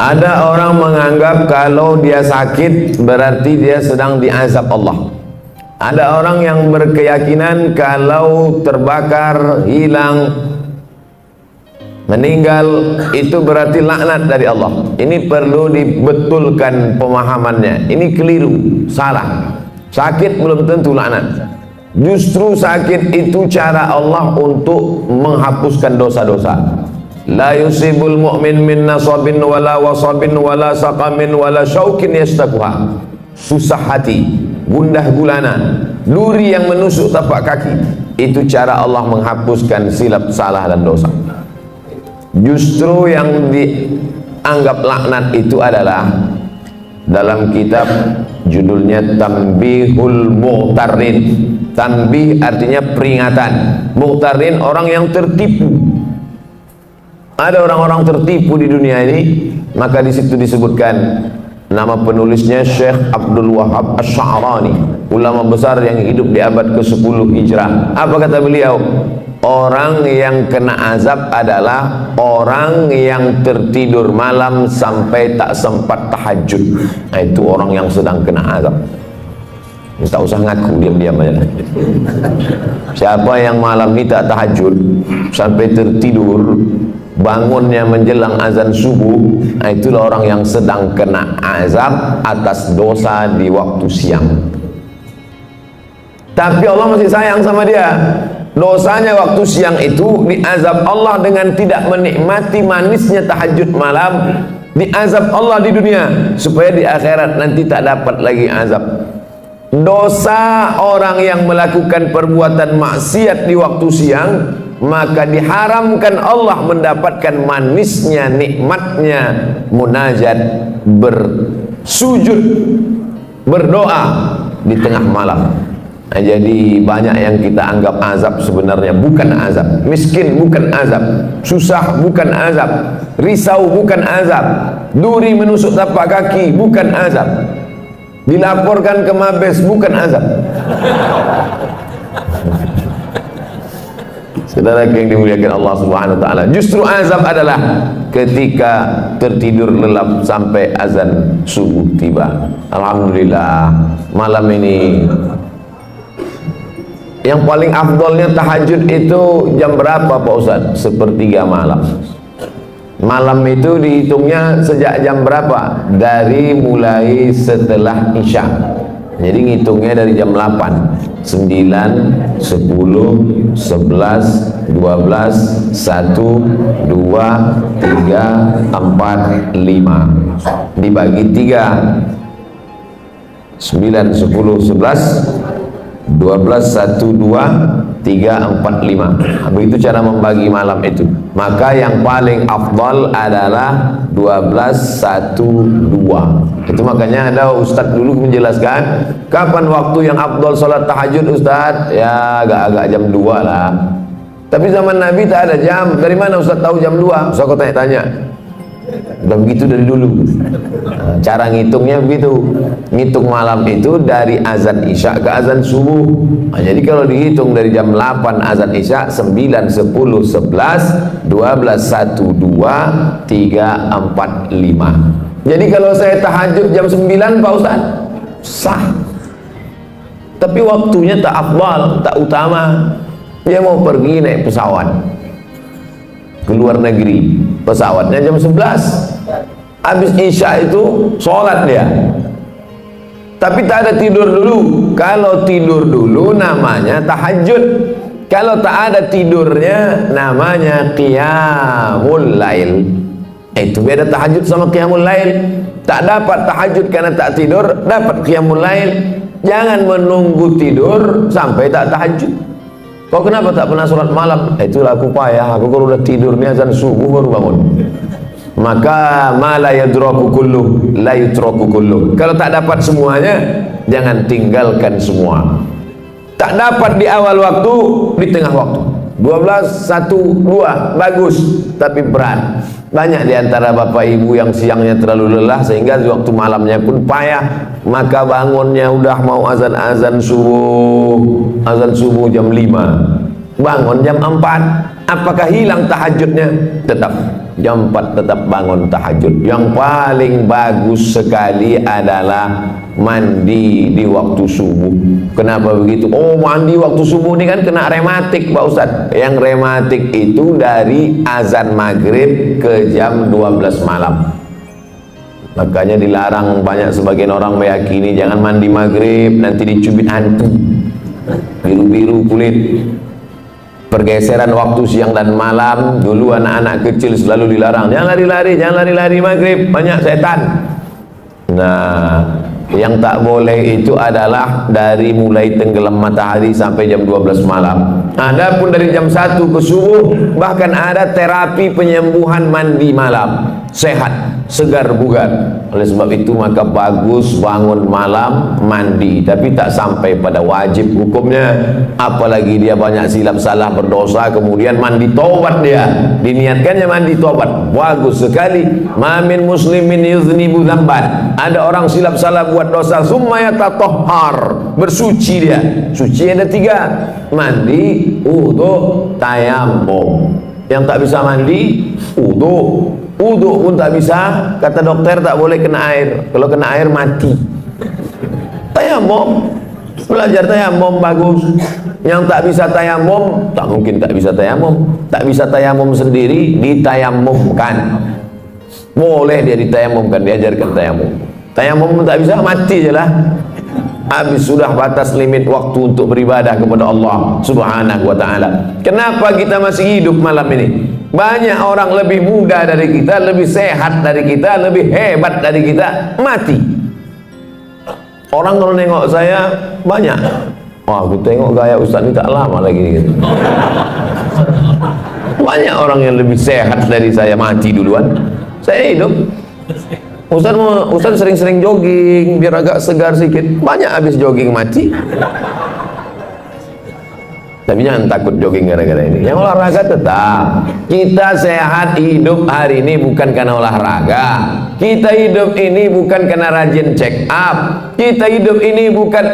Ada orang menganggap kalau dia sakit berarti dia sedang diazab Allah. Ada orang yang berkeyakinan kalau terbakar, hilang, meninggal itu berarti laknat dari Allah. Ini perlu dibetulkan pemahamannya. Ini keliru, salah. Sakit belum tentu laknat. Justru sakit itu cara Allah untuk menghapuskan dosa-dosa. La yusibul mu'min min nasabin wala wasabin wala saqamin wala syaukin yastaquha. Susah hati, gundah gulana, duri yang menusuk tapak kaki, itu cara Allah menghapuskan silap, salah dan dosa. Justru yang dianggap laknat itu adalah dalam kitab judulnya Tanbihul Mughtarrin. Tanbih artinya peringatan, Mughtarrin orang yang tertipu. Ada orang-orang tertipu di dunia ini, maka di situ disebutkan nama penulisnya Syekh Abdul Wahab Asy'arani, ulama besar yang hidup di abad ke-10 Hijrah. Apa kata beliau? Orang yang kena azab adalah orang yang tertidur malam sampai tak sempat tahajud. Nah, itu orang yang sedang kena azab. Tak usah ngaku, diam-diam aja. Siapa yang malam ini tak tahajud sampai tertidur, bangunnya menjelang azan subuh, nah itulah orang yang sedang kena azab atas dosa di waktu siang. Tapi Allah masih sayang sama dia. Dosanya waktu siang itu diazab Allah dengan tidak menikmati manisnya tahajud malam, diazab Allah di dunia supaya di akhirat nanti tak dapat lagi azab. Dosa orang yang melakukan perbuatan maksiat di waktu siang, maka diharamkan Allah mendapatkan manisnya, nikmatnya munajat, bersujud, berdoa di tengah malam. Nah, jadi banyak yang kita anggap azab sebenarnya bukan azab. Miskin bukan azab, susah bukan azab, risau bukan azab, duri menusuk tapak kaki bukan azab, dilaporkan ke Mabes bukan azab. Saudara yang dimuliakan Allah Subhanahu wa taala, justru azab adalah ketika tertidur lelap sampai azan subuh tiba. Alhamdulillah, malam ini yang paling afdolnya tahajud itu jam berapa Pak Ustaz? Sepertiga malam. Malam itu dihitungnya sejak jam berapa? Dari mulai setelah Isya. Jadi ngitungnya dari jam 8, 9, 10, 11, 12, 1, 2, 3, 4, 5 dibagi 3, 9, 10, 11, 12, 1, 2, 3, 4, 5. Begitu cara membagi malam itu. Maka yang paling afdal adalah 12, 1, 2. Itu makanya ada ustadz dulu menjelaskan kapan waktu yang afdal sholat tahajud ustadz? Ya agak-agak jam 2 lah. Tapi zaman Nabi tak ada jam. Dari mana ustadz tahu jam 2? So aku tanya-tanya. Udah begitu dari dulu. Cara ngitungnya begitu. Ngitung malam itu dari azan Isya ke azan subuh. Nah, jadi kalau dihitung dari jam 8 azan Isya, 9, 10, 11, 12, 1, 2, 3, 4, 5. Jadi kalau saya tahajud jam 9 Pak Ustaz, sah. Tapi waktunya tak afdal, tak utama. Dia mau pergi naik pesawat ke luar negeri, pesawatnya jam 11. Habis Isya itu sholat dia, tapi tak ada tidur dulu. Kalau tidur dulu namanya tahajud. Kalau tak ada tidurnya namanya qiyamul lail. Itu beda tahajud sama qiyamul lail. Tak dapat tahajud karena tak tidur, dapat qiyamul lail. Jangan menunggu tidur sampai tak tahajud. Kau kenapa tak pernah sholat malam? Itulah aku payah. Aku kalau udah tidur nih azan subuh baru bangun. Maka ma la yadraku kullu la yutraku kullu. Kalau tak dapat semuanya, jangan tinggalkan semua. Tak dapat di awal waktu, di tengah waktu. 12, 1, 2 bagus, tapi berat. Banyak di antara bapak ibu yang siangnya terlalu lelah sehingga di waktu malamnya pun payah. Maka bangunnya udah mau azan subuh jam 5, bangun jam 4. Apakah hilang tahajudnya? Tetap. jam 4 tetap bangun tahajud. Yang paling bagus sekali adalah mandi di waktu subuh. Kenapa begitu? Oh, mandi waktu subuh ini kan kena rematik Pak Ustadz. Yang rematik itu dari azan maghrib ke jam 12 malam. Makanya dilarang, banyak sebagian orang meyakini jangan mandi maghrib, nanti dicubit hantu, biru-biru kulit. Pergeseran waktu siang dan malam, dulu anak-anak kecil selalu dilarang, jangan lari-lari, jangan lari-lari maghrib, banyak setan. Nah, yang tak boleh itu adalah dari mulai tenggelam matahari sampai jam 12 malam. Adapun dari jam 1 ke subuh, bahkan ada terapi penyembuhan mandi malam, sehat, segar bugar. Oleh sebab itu maka bagus bangun malam mandi, tapi tak sampai pada wajib hukumnya. Apalagi dia banyak silap salah berdosa kemudian mandi taubat, dia diniatkannya mandi taubat, bagus sekali. Ma min muslimin yuznibu dzamban, ada orang silap salah buat dosa, summa yatatahhar, bersuci dia. Suci ada 3, mandi, wudu, tayammum. Yang tak bisa mandi, wudu. Wudu pun tak bisa, kata dokter tak boleh kena air. Kalau kena air mati. Tayamum, belajar tayamum bagus. Yang tak bisa tayamum, tak mungkin tak bisa tayamum. Tak bisa tayamum sendiri, ditayamumkan. Boleh dia ditayamumkan, diajarkan tayamum. Tayamum pun tak bisa, mati je lah. Habis sudah batas limit waktu untuk beribadah kepada Allah Subhanahu wa ta'ala. Kenapa kita masih hidup malam ini? Banyak orang lebih muda dari kita, lebih sehat dari kita, lebih hebat dari kita, mati. Orang kalau nengok saya banyak, wah aku tengok gaya Ustaz ini tak lama lagi gitu. Banyak orang yang lebih sehat dari saya mati duluan, saya hidup. Ustaz sering-sering jogging biar agak segar sedikit, banyak habis jogging mati. Tapi jangan takut jogging gara-gara ini. Yang olahraga tetap. Kita sehat hidup hari ini bukan karena olahraga. Kita hidup ini bukan karena rajin check up. Kita hidup ini bukan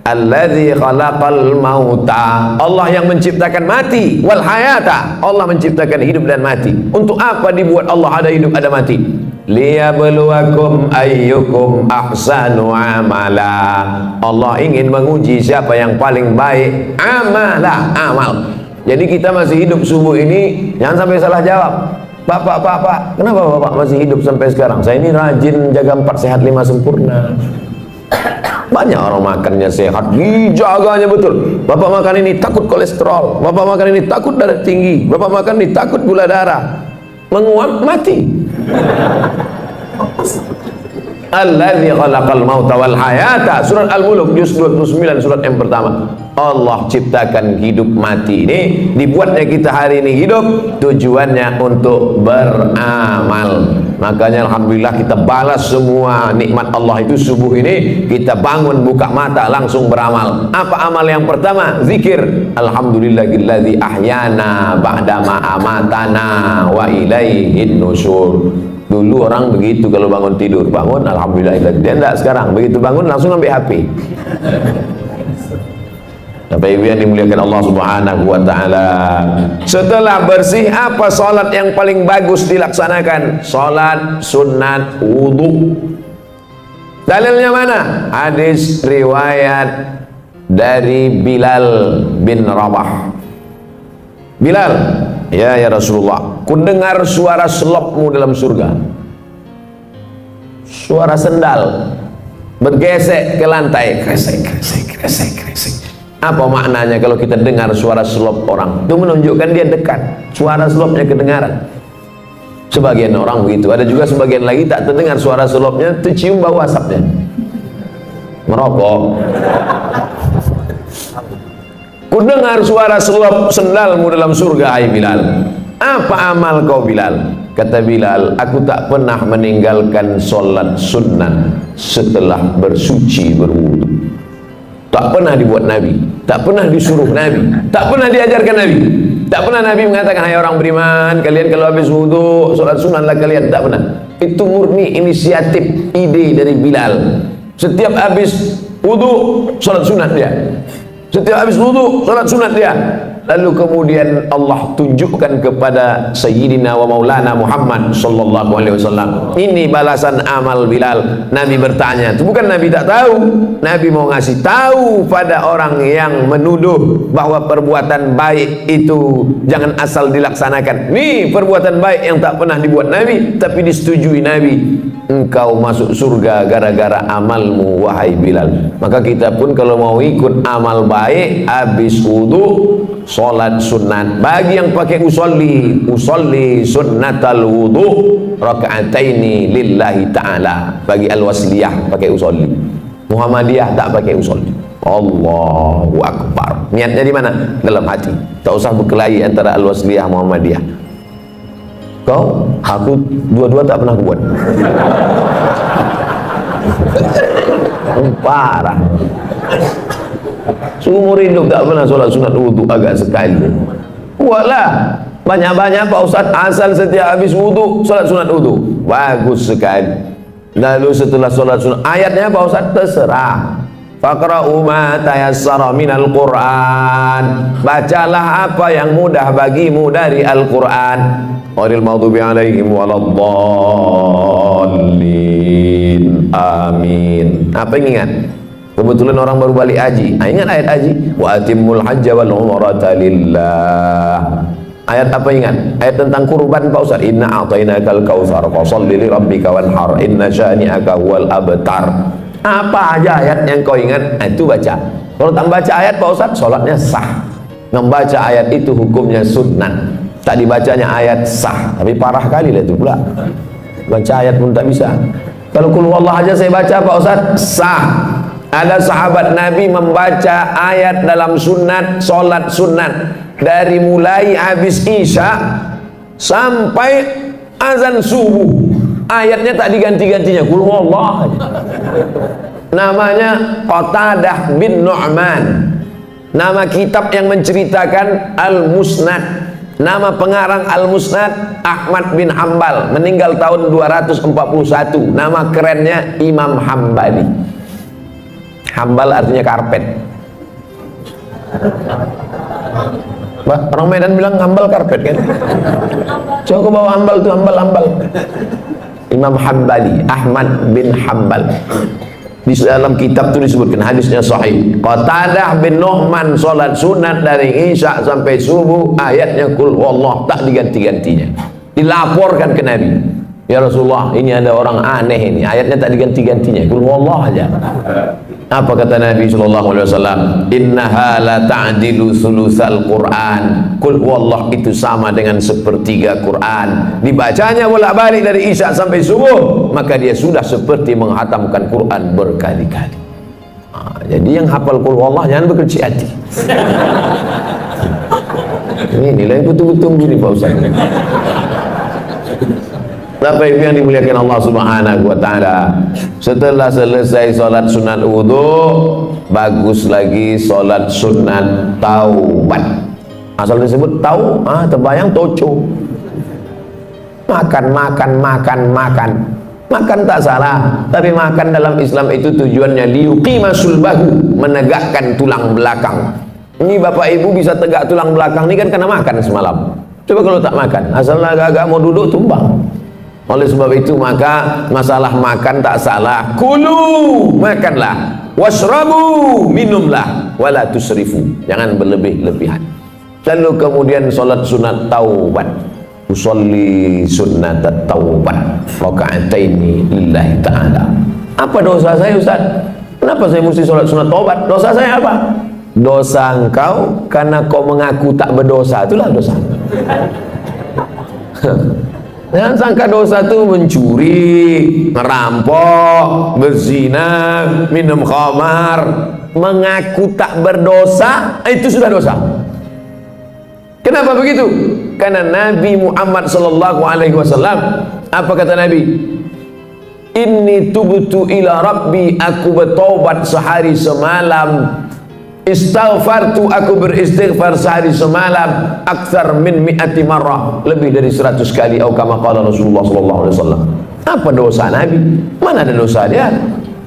alladzi khalaqal mauta. Allah yang menciptakan mati wal hayata. Allah menciptakan hidup dan mati. Untuk apa dibuat Allah ada hidup ada mati? Liyabluwakum ayyukum ahsanu amala. Allah ingin menguji siapa yang paling baik amal. Jadi kita masih hidup subuh ini, jangan sampai salah jawab. Pak, kenapa Bapak masih hidup sampai sekarang? Saya ini rajin jaga 4 sehat 5 sempurna. Banyak orang makannya sehat, dijaganya betul. Bapak makan ini takut kolesterol, Bapak makan ini takut darah tinggi, Bapak makan ini takut gula darah, menguap mati. Alladzi khalaqal mauta wal hayata, surat Al-Mulk juz 29, surat yang pertama. Allah ciptakan hidup mati ini, dibuatnya kita hari ini hidup, tujuannya untuk beramal. Makanya alhamdulillah kita balas semua nikmat Allah itu subuh ini, kita bangun buka mata langsung beramal. Apa amal yang pertama? Zikir. Alhamdulillahilladzi ahyana ba'dama amatana wa ilaihin nusyur. Dulu orang begitu kalau bangun tidur, bangun alhamdulillah. Dia enggak, sekarang begitu bangun langsung ambil HP. Bapak Ibu yang dimuliakan Allah Subhanahu wa ta'ala, setelah bersih apa salat yang paling bagus dilaksanakan? Salat sunat wudu. Dalilnya mana? Hadis riwayat dari Bilal bin Rabah. Bilal, ya Rasulullah, ku dengar suara selopmu dalam surga. Suara sendal bergesek ke lantai, kresek. Apa maknanya kalau kita dengar suara selop orang? Itu menunjukkan dia dekat, suara selopnya kedengaran. Sebagian orang begitu, ada juga sebagian lagi tak terdengar suara selopnya, tercium bau asapnya, merokok. Ku dengar suara selop sendalmu dalam surga, hai Bilal. Apa amal kau Bilal? Kata Bilal, aku tak pernah meninggalkan solat sunat setelah bersuci berwudu. Tak pernah dibuat Nabi, tak pernah disuruh Nabi, tak pernah diajarkan Nabi, tak pernah Nabi mengatakan, hai orang beriman, kalian kalau habis wudu solat sunatlah kalian. Tak pernah. Itu murni inisiatif, ide dari Bilal. Setiap habis wudu solat sunat dia, setiap habis wudu solat sunat dia. Lalu kemudian Allah tunjukkan kepada Sayyidina wa Maulana Muhammad sallallahu alaihi wasallam, ini balasan amal Bilal. Nabi bertanya, itu bukan Nabi tak tahu, Nabi mau ngasih tahu pada orang yang menuduh bahwa perbuatan baik itu jangan asal dilaksanakan. Nih perbuatan baik yang tak pernah dibuat Nabi tapi disetujui Nabi. Engkau masuk surga gara-gara amalmu wahai Bilal. Maka kita pun kalau mau ikut amal baik, habis wudu sholat sunat. Bagi yang pakai usolli sunnatal wudu raka'ataini lillahi ta'ala. Bagi al-wasliyah pakai usolli, Muhammadiyah tak pakai usolli. Allahu Akbar. Niatnya di mana? Dalam hati. Tak usah berkelahi antara al-wasliyah Muhammadiyah. Kau, aku dua-dua tak pernah buat. Parah. Seumur hidup tak pernah sholat sunat wudu agak sekali. Buatlah banyak-banyak Pak Ustaz, asal setiap habis wudu sholat sunat wudu. Bagus sekali. Lalu setelah sholat sunat, ayatnya Pak Ustaz terserah. Faqra'u ma tayassara minal Qur'an. Bacalah apa yang mudah bagimu dari Al-Qur'an. Ghairil maghdubi alaihim waladdallin. Amin. Apa yang ingat? Kebetulan orang baru balik haji. Ingat ayat haji? Wa atimmul hajja wal umrata lillah. Ayat apa ingat? Ayat tentang kurban Pak Ustaz. Inna a'tainakal kautsar fasholli li rabbika wanhar inna syani'aka huwal abtar. Apa aja ayat yang kau ingat, itu baca. Kalau tak baca ayat Pak Ustaz, sholatnya sah. Membaca ayat itu hukumnya sunnah. Tak dibacanya ayat sah. Tapi parah kali lah itu pula. Baca ayat pun tak bisa. Kalau qul huwallah aja saya baca Pak Ustaz, sah. Ada sahabat Nabi membaca ayat dalam sunat, sholat sunat, dari mulai habis isya sampai azan subuh. Ayatnya tak diganti-gantinya, qul huwallah aja. Namanya Qatadah bin Nu'man. Nama kitab yang menceritakan Al-Musnad. Nama pengarang Al-Musnad Ahmad bin Hambal, meninggal tahun 241. Nama kerennya Imam Hambali. Hambal artinya karpet. Orang Medan bilang hambal karpet kan? Coba bawa hambal tuh, hambal. Imam Hambali, Ahmad bin Hambal. Di dalam kitab itu disebutkan, hadisnya sahih. Qatadah bin Nu'man sholat sunat dari isya sampai subuh, ayatnya qul huwallah, tak diganti-gantinya. Dilaporkan ke Nabi, ya Rasulullah, ini ada orang aneh ini, ayatnya tak diganti-gantinya, qul huwallah aja. Apa kata Nabi sallallahu alaihi wasallam? Innaha la ta'dilu sulusal Qur'an. Qul huwallah itu sama dengan sepertiga Quran. Dibacanya bolak-balik dari isya sampai subuh, maka dia sudah seperti menghatamkan Quran berkali-kali. Jadi yang hafal qul huwallah jangan berkecil hati. Ini nilai betul-betul begini Pak Ustaz. Bapak Ibu yang dimuliakan Allah Subhanahu wa taala, setelah selesai sholat sunat wudu, bagus lagi sholat sunat taubat. Asal disebut tau, terbayang toco. Makan tak salah, tapi makan dalam Islam itu tujuannya liyuqima sulbahu, menegakkan tulang belakang. Ini Bapak Ibu bisa tegak tulang belakang ini kan karena makan semalam. Coba kalau tak makan, asal agak-agak mau duduk tumbang. Oleh sebab itu maka masalah makan tak salah. Kulu, makanlah. Washrabu, minumlah. Wala tusrifu, jangan berlebih-lebihan. Lalu kemudian sholat sunat taubat. Usolli sunat taubat raka'ataini lillahi ta'ala. Apa dosa saya Ustaz? Kenapa saya mesti sholat sunat taubat? Dosa saya apa? Dosa engkau karena kau mengaku tak berdosa, itulah dosa. Jangan sangka dosa itu mencuri, merampok, berzina, minum khamar. Mengaku tak berdosa, itu sudah dosa. Kenapa begitu? Karena Nabi Muhammad sallallahu alaihi wasallam, apa kata Nabi? Inni tubtu ila rabbi, aku bertobat sehari semalam. Istaghfartu, aku beristighfar sehari semalam aktsar min mi'ati marrah, lebih dari 100 kali, atau kama qala Rasulullah sallallahu alaihi wasallam. Apa dosa Nabi? Mana ada dosa dia?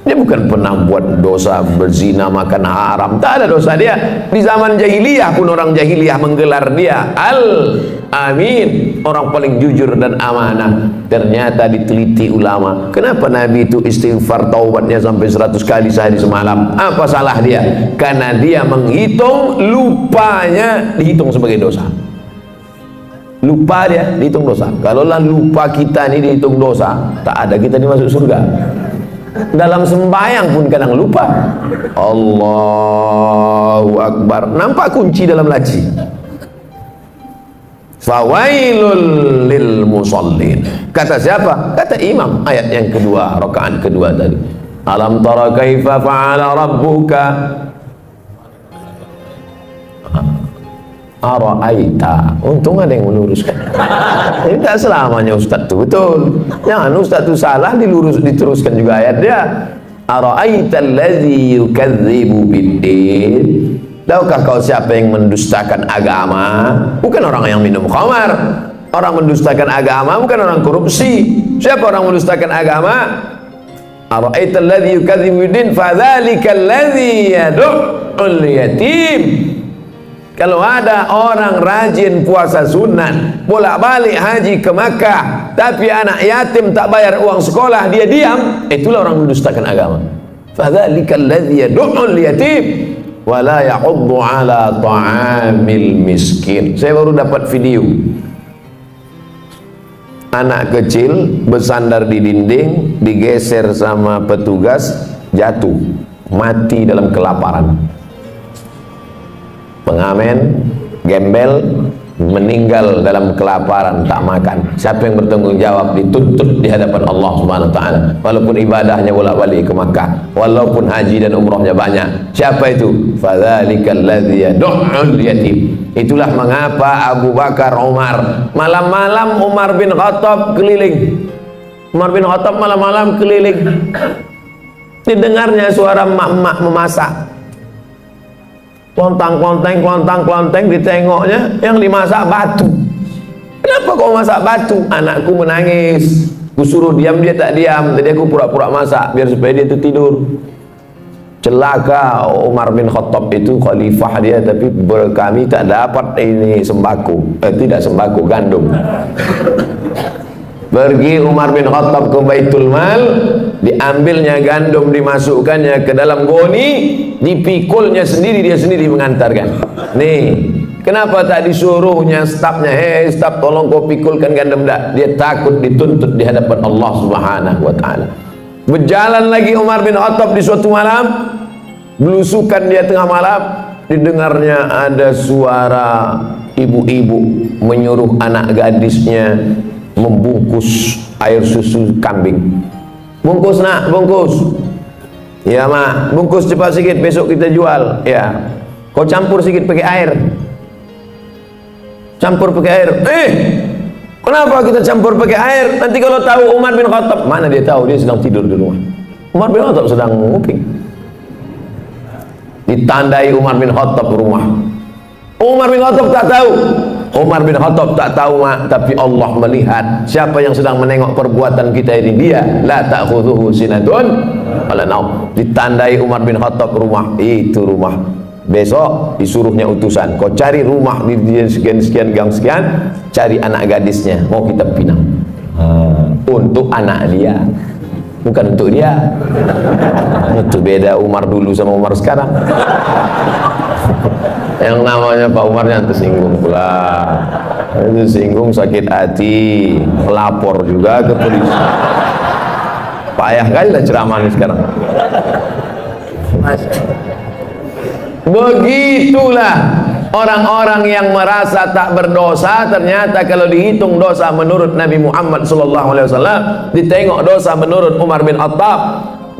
Dia bukan pernah buat dosa berzina, makan haram, tak ada dosa dia. Di zaman jahiliyah pun orang jahiliyah menggelar dia Al-Amin, orang paling jujur dan amanah. Ternyata diteliti ulama, kenapa Nabi itu istighfar taubatnya sampai 100 kali sehari semalam? Apa salah dia? Karena dia menghitung lupanya dihitung sebagai dosa. Lupa dia dihitung dosa. Kalaulah lupa kita ini dihitung dosa, tak ada kita dimasuk surga. Dalam sembahyang pun kadang lupa. Allahu Akbar, nampak kunci dalam laci. Fawailul lil musallin. Kata siapa? Kata imam. Ayat yang kedua, rakaat kedua tadi. Alam tara kaifa fa'ala rabbuka Ara'aita. Untung ada yang meluruskan. Ini tak selamanya Ustaz itu betul. Jangan Ustaz itu salah diteruskan juga ayat dia. Ara'aita allazi yukadzibu biddin. Tahukah kau siapa yang mendustakan agama? Bukan orang yang minum khamar. Orang mendustakan agama bukan orang korupsi. Siapa orang mendustakan agama? Ara'aita allazi yukadzibu biddin fadzalika allazi yad'ul yatim. Kalau ada orang rajin puasa sunat, bolak-balik haji ke Makkah, tapi anak yatim tak bayar uang sekolah, dia diam, itulah orang mendustakan agama. Fadzalika alladzi yad'ul yatim wa la ya'uddu 'ala ta'amil miskin. Saya baru dapat video. Anak kecil bersandar di dinding, digeser sama petugas, jatuh, mati dalam kelaparan. Pengamen, gembel, meninggal dalam kelaparan, tak makan. Siapa yang bertanggung jawab? Dituntut di hadapan Allah Subhanahu wa taala. Walaupun ibadahnya bolak-balik ke Makkah, walaupun haji dan umrahnya banyak. Siapa itu? Fadzalikal ladzi yad'ul yatim. Itulah mengapa Abu Bakar, Umar, malam-malam Umar bin Khattab keliling. Umar bin Khattab malam-malam keliling. Didengarnya suara mak-mak memasak. Klontang-klonteng, ditengoknya yang dimasak batu. Kenapa kau masak batu? Anakku menangis. Ku suruh diam, dia tak diam. Tadi aku pura-pura masak biar supaya dia itu tidur. Celaka Umar bin Khattab itu khalifah dia, tapi kami tak dapat ini sembako. Tidak sembako, gandum. Pergi Umar bin Khattab ke Baitul Mal, diambilnya gandum, dimasukkannya ke dalam goni, dipikulnya sendiri, dia sendiri mengantarkan. Nih, kenapa tak disuruhnya stafnya, staf tolong kau pikulkan gandum dah. Dia takut dituntut di hadapan Allah Subhanahu wa taala. Berjalan lagi Umar bin Khattab di suatu malam, belusukan dia tengah malam, didengarnya ada suara ibu-ibu menyuruh anak gadisnya membungkus air susu kambing. Bungkus nak, bungkus. Ya mak, bungkus cepat sikit, besok kita jual. Ya, kau campur sikit pakai air. Campur pakai air. Kenapa kita campur pakai air? Nanti kalau tahu Umar bin Khattab, mana dia tahu, dia sedang tidur di rumah. Umar bin Khattab sedang nguping. Ditandai Umar bin Khattab rumah. Umar bin Khattab tak tahu. Umar bin Khattab tak tahu mak, tapi Allah melihat. Siapa yang sedang menengok perbuatan kita ini? Dia. La ta'khudhuhu sinatun wala naum. Ditandai Umar bin Khattab rumah. Itu rumah. Besok disuruhnya utusan, kau cari rumah di sekian-sekian gang sekian, cari anak gadisnya, mau kita pinang. Untuk anak dia, bukan untuk dia. Itu beda Umar dulu sama Umar sekarang. Yang namanya Pak Umar yang tersinggung pula. Itu singgung, sakit hati, lapor juga ke polisi. Payah kali lah ceramah ini sekarang. Begitulah orang-orang yang merasa tak berdosa, ternyata kalau dihitung dosa menurut Nabi Muhammad SAW, ditengok dosa menurut Umar bin Khattab,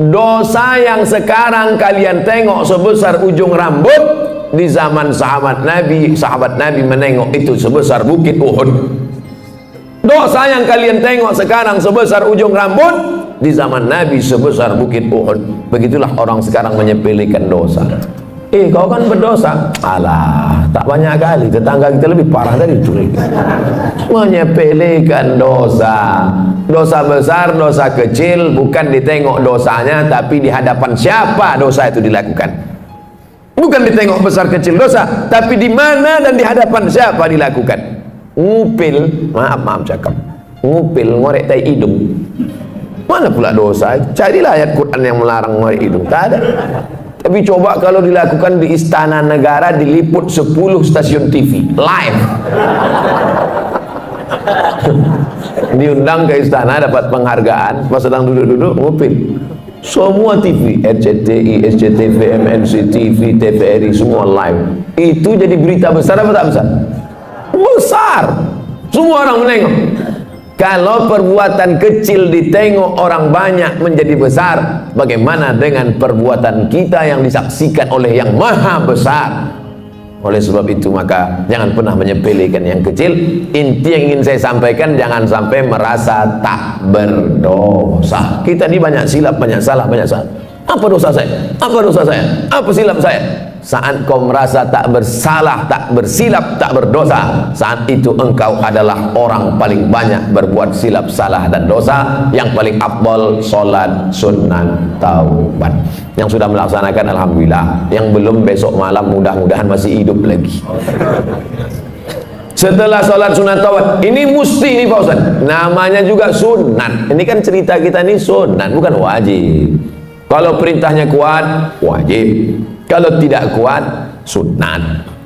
dosa yang sekarang kalian tengok sebesar ujung rambut, di zaman sahabat Nabi menengok itu sebesar bukit Uhud. Dosa yang kalian tengok sekarang sebesar ujung rambut, di zaman Nabi sebesar bukit Uhud. Begitulah orang sekarang menyepelekan dosa. Kau kan berdosa. Alah, tak banyak kali, tetangga kita lebih parah dari curi. Menyepelekan dosa. dosa besar, dosa kecil, bukan ditengok dosanya, tapi di hadapan siapa dosa itu dilakukan. Bukan ditengok besar kecil dosa, tapi di mana dan di hadapan siapa dilakukan. Ngupil, maaf cakap, ngupil ngorek tai hidung, mana pula dosa? Carilah ayat Quran yang melarang ngorek hidung, tak ada. Tapi coba kalau dilakukan di istana negara, diliput 10 stasiun TV live. Diundang ke istana, dapat penghargaan, pas sedang duduk-duduk ngupil. Semua TV, RCTI, SCTV, MNC TV, TVRI, semua live. Itu jadi berita besar apa tak besar? Besar. Semua orang menengok. Kalau perbuatan kecil ditengok orang banyak menjadi besar, bagaimana dengan perbuatan kita yang disaksikan oleh yang maha besar? Oleh sebab itu maka jangan pernah menyepelekan yang kecil. Inti yang ingin saya sampaikan, jangan sampai merasa tak berdosa. Kita ini banyak silap, banyak salah, banyak salah. Apa dosa saya? Apa dosa saya? Apa silap saya? Saat kau merasa tak bersalah, tak bersilap, tak berdosa, saat itu engkau adalah orang paling banyak berbuat silap, salah dan dosa. Yang paling afdal solat sunat taubat. Yang sudah melaksanakan alhamdulillah, yang belum besok malam mudah-mudahan masih hidup lagi. Setelah sholat sunat taubat, ini mesti nih Pak Ustaz, namanya juga sunat. Ini kan cerita kita nih sunat, bukan wajib. Kalau perintahnya kuat, wajib. Kalau tidak kuat, sunat.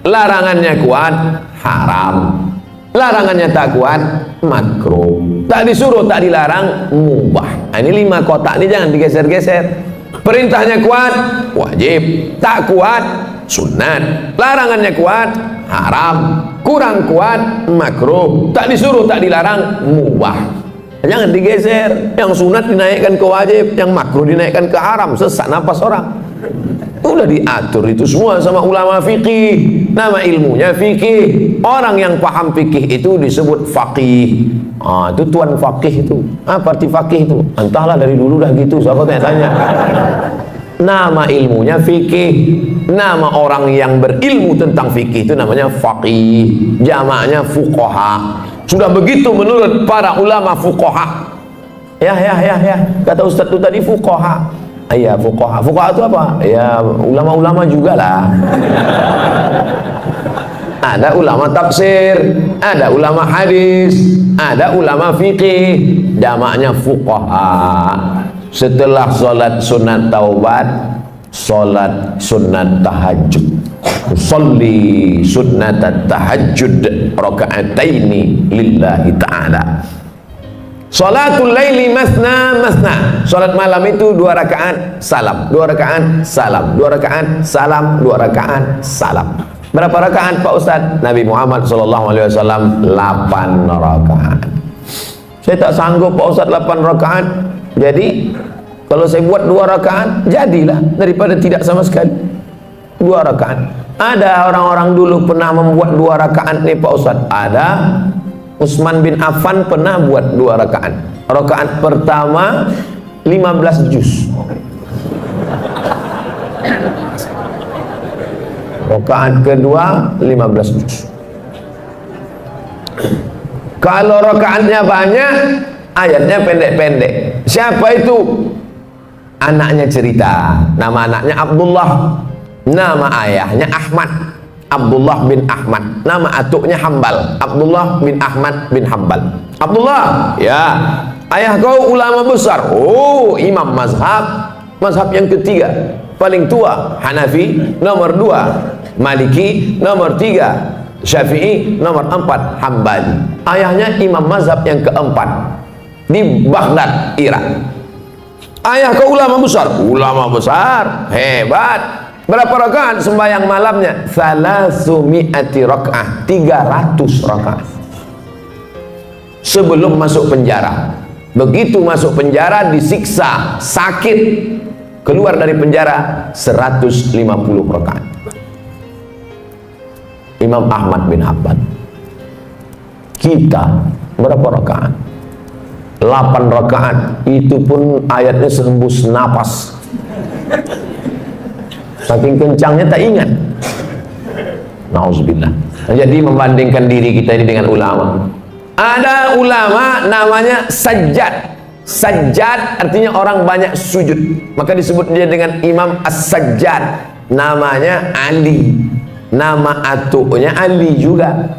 Larangannya kuat, haram. Larangannya tak kuat, makruh. Tak disuruh, tak dilarang, mubah. Nah, ini 5 kotak ini jangan digeser-geser. Perintahnya kuat, wajib. Tak kuat, sunat. Larangannya kuat, haram. Kurang kuat, makruh. Tak disuruh, tak dilarang, mubah. Jangan digeser. Yang sunat dinaikkan ke wajib, yang makruh dinaikkan ke haram. Sesak napas orang. Udah diatur itu semua sama ulama fikih. Nama ilmunya fikih. Orang yang paham fikih itu disebut faqih. Itu tuan faqih itu. Apa arti faqih itu? Entahlah, dari dulu dah gitu. Siapa tanya-tanya. Nama ilmunya fikih. Nama orang yang berilmu tentang fikih itu namanya faqih. Jamaknya fuqaha. Sudah begitu menurut para ulama fuqaha. Ya. Kata Ustaz itu tadi fuqaha. Iya, fuqaha. Fuqaha itu apa? Ya, ulama-ulama juga lah. Ada ulama tafsir, ada ulama hadis, ada ulama fikih. Jamaknya fuqaha. Setelah sholat sunat taubat, sholat sunat tahajud. Usolli sunat tahajud rakaataini lillahi ta'ala. Sholatul laili masna masna. Sholat malam itu 2 rakaat salam, 2 rakaat salam, 2 rakaat salam, 2 rakaat salam. Berapa rakaat Pak Ustaz? Nabi Muhammad SAW 8 rakaat. Saya tak sanggup Pak Ustaz 8 rakaat. Jadi kalau saya buat 2 rakaat, jadilah daripada tidak sama sekali. 2 rakaat. Ada orang-orang dulu pernah membuat 2 rakaat nih Pak Ustaz. Ada. Utsman bin Affan pernah buat 2 rakaat. Rakaat pertama 15 juz. Rakaat kedua 15 juz. Kalau rakaatnya banyak, ayatnya pendek-pendek. Siapa itu? Anaknya cerita. Nama anaknya Abdullah. Nama ayahnya Ahmad. Abdullah bin Ahmad. Nama atuknya Hambal. Abdullah bin Ahmad bin Hambal. Abdullah, ya, ayah kau ulama besar. Oh, imam mazhab. Mazhab yang ketiga, paling tua, Hanafi. Nomor 2 Maliki. Nomor 3 Syafi'i. Nomor 4 Hambali. Ayahnya imam mazhab yang keempat di Baghdad, Irak. Ayah kau ulama besar. Ulama besar, hebat. Berapa rakaat sembahyang malamnya? 300 rakaat. 300 rakaat. Sebelum masuk penjara. Begitu masuk penjara disiksa, sakit. Keluar dari penjara 150 rakaat. Imam Ahmad bin Hanbal. Kita berapa rakaat? 8 rakaat. Itu pun ayatnya sehembus napas. Saking kencangnya tak ingat. Nauzubillah. Jadi membandingkan diri kita ini dengan ulama. Ada ulama namanya Sajjad. Sajjad artinya orang banyak sujud, maka disebut dia dengan Imam As-Sajjad. Namanya Ali, nama atuknya Ali juga,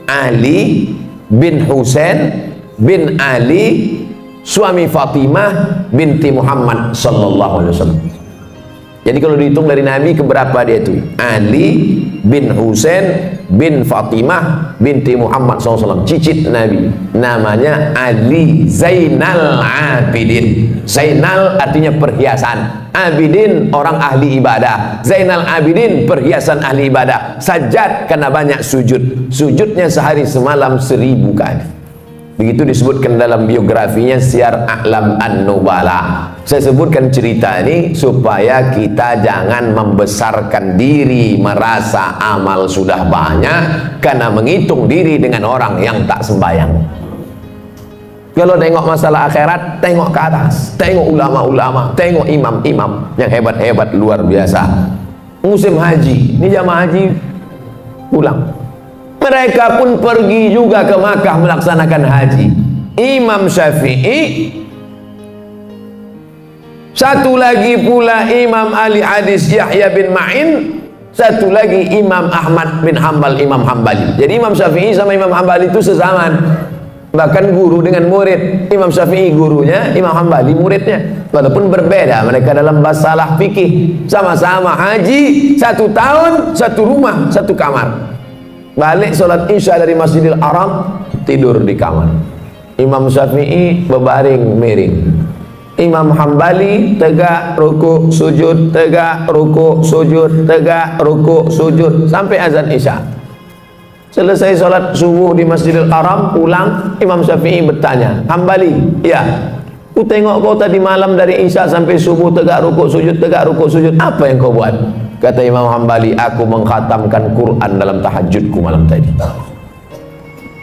Ali bin Husain bin Ali, suami Fatimah binti Muhammad sallallahu alaihi wasallam. Jadi kalau dihitung dari Nabi keberapa dia itu? Ali bin Husain bin Fatimah binti Muhammad SAW, cicit Nabi. Namanya Ali Zainal Abidin. Zainal artinya perhiasan, Abidin orang ahli ibadah. Zainal Abidin perhiasan ahli ibadah. Sajjad karena banyak sujud, sujudnya sehari semalam 1000 kali. Begitu disebutkan dalam biografinya Syiar A'lam An-Nubala. Saya sebutkan cerita ini supaya kita jangan membesarkan diri, merasa amal sudah banyak karena menghitung diri dengan orang yang tak sembahyang. Kalau tengok masalah akhirat, tengok ke atas, tengok ulama-ulama, tengok imam-imam yang hebat-hebat luar biasa. Musim haji, ini jamaah haji pulang, mereka pun pergi juga ke Makkah melaksanakan haji. Imam Syafi'i, satu lagi pula Imam ahli hadis Yahya bin Ma'in, satu lagi Imam Ahmad bin Hanbal, Imam Hambali. Jadi Imam Syafi'i sama Imam Hambali itu sezaman, bahkan guru dengan murid. Imam Syafi'i gurunya, Imam Hambali muridnya, walaupun berbeda mereka dalam masalah fikih. Sama-sama haji, 1 tahun, 1 rumah, 1 kamar. Balik sholat isya dari Masjidil Haram, tidur di kamar. Imam Syafi'i berbaring miring, Imam Hambali tegak ruku sujud, tegak ruku sujud, tegak ruku sujud sampai azan isya. Selesai sholat subuh di Masjidil Haram, pulang, Imam Syafi'i bertanya, Hambali, ya, ku tengok kau tadi malam dari isya sampai subuh tegak ruku sujud, tegak ruku sujud, apa yang kau buat? Kata Imam Hambali, aku mengkhatamkan Quran dalam tahajudku malam tadi.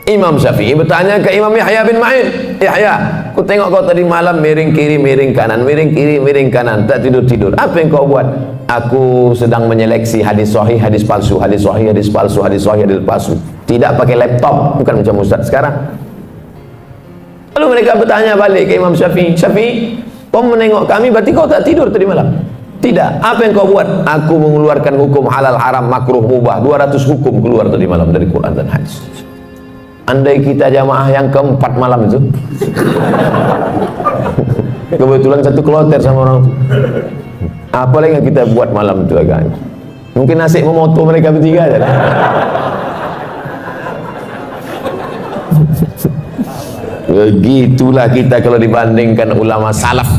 Imam Syafi'i bertanya ke Imam Yahya bin Ma'in, Yahya, ku tengok kau tadi malam miring kiri, miring kanan, miring kiri, miring kanan, tak tidur-tidur. Apa yang kau buat? Aku sedang menyeleksi hadis sahih, hadis palsu, hadis sahih, hadis palsu, hadis sahih, hadis palsu. Tidak pakai laptop, bukan macam Ustaz sekarang. Lalu mereka bertanya balik ke Imam Syafi'i, Syafi'i, kau menengok kami, berarti kau tak tidur tadi malam? Tidak. Apa yang kau buat? Aku mengeluarkan hukum halal, haram, makruh, mubah, 200 hukum keluar tadi malam dari Quran dan hadis. Andai kita jamaah yang keempat malam itu, kebetulan satu kloter sama orang itu, apa lagi yang kita buat malam itu agak? Mungkin nasib memoto mereka bertiga aja lah. Begitulah kita kalau dibandingkan ulama salaf.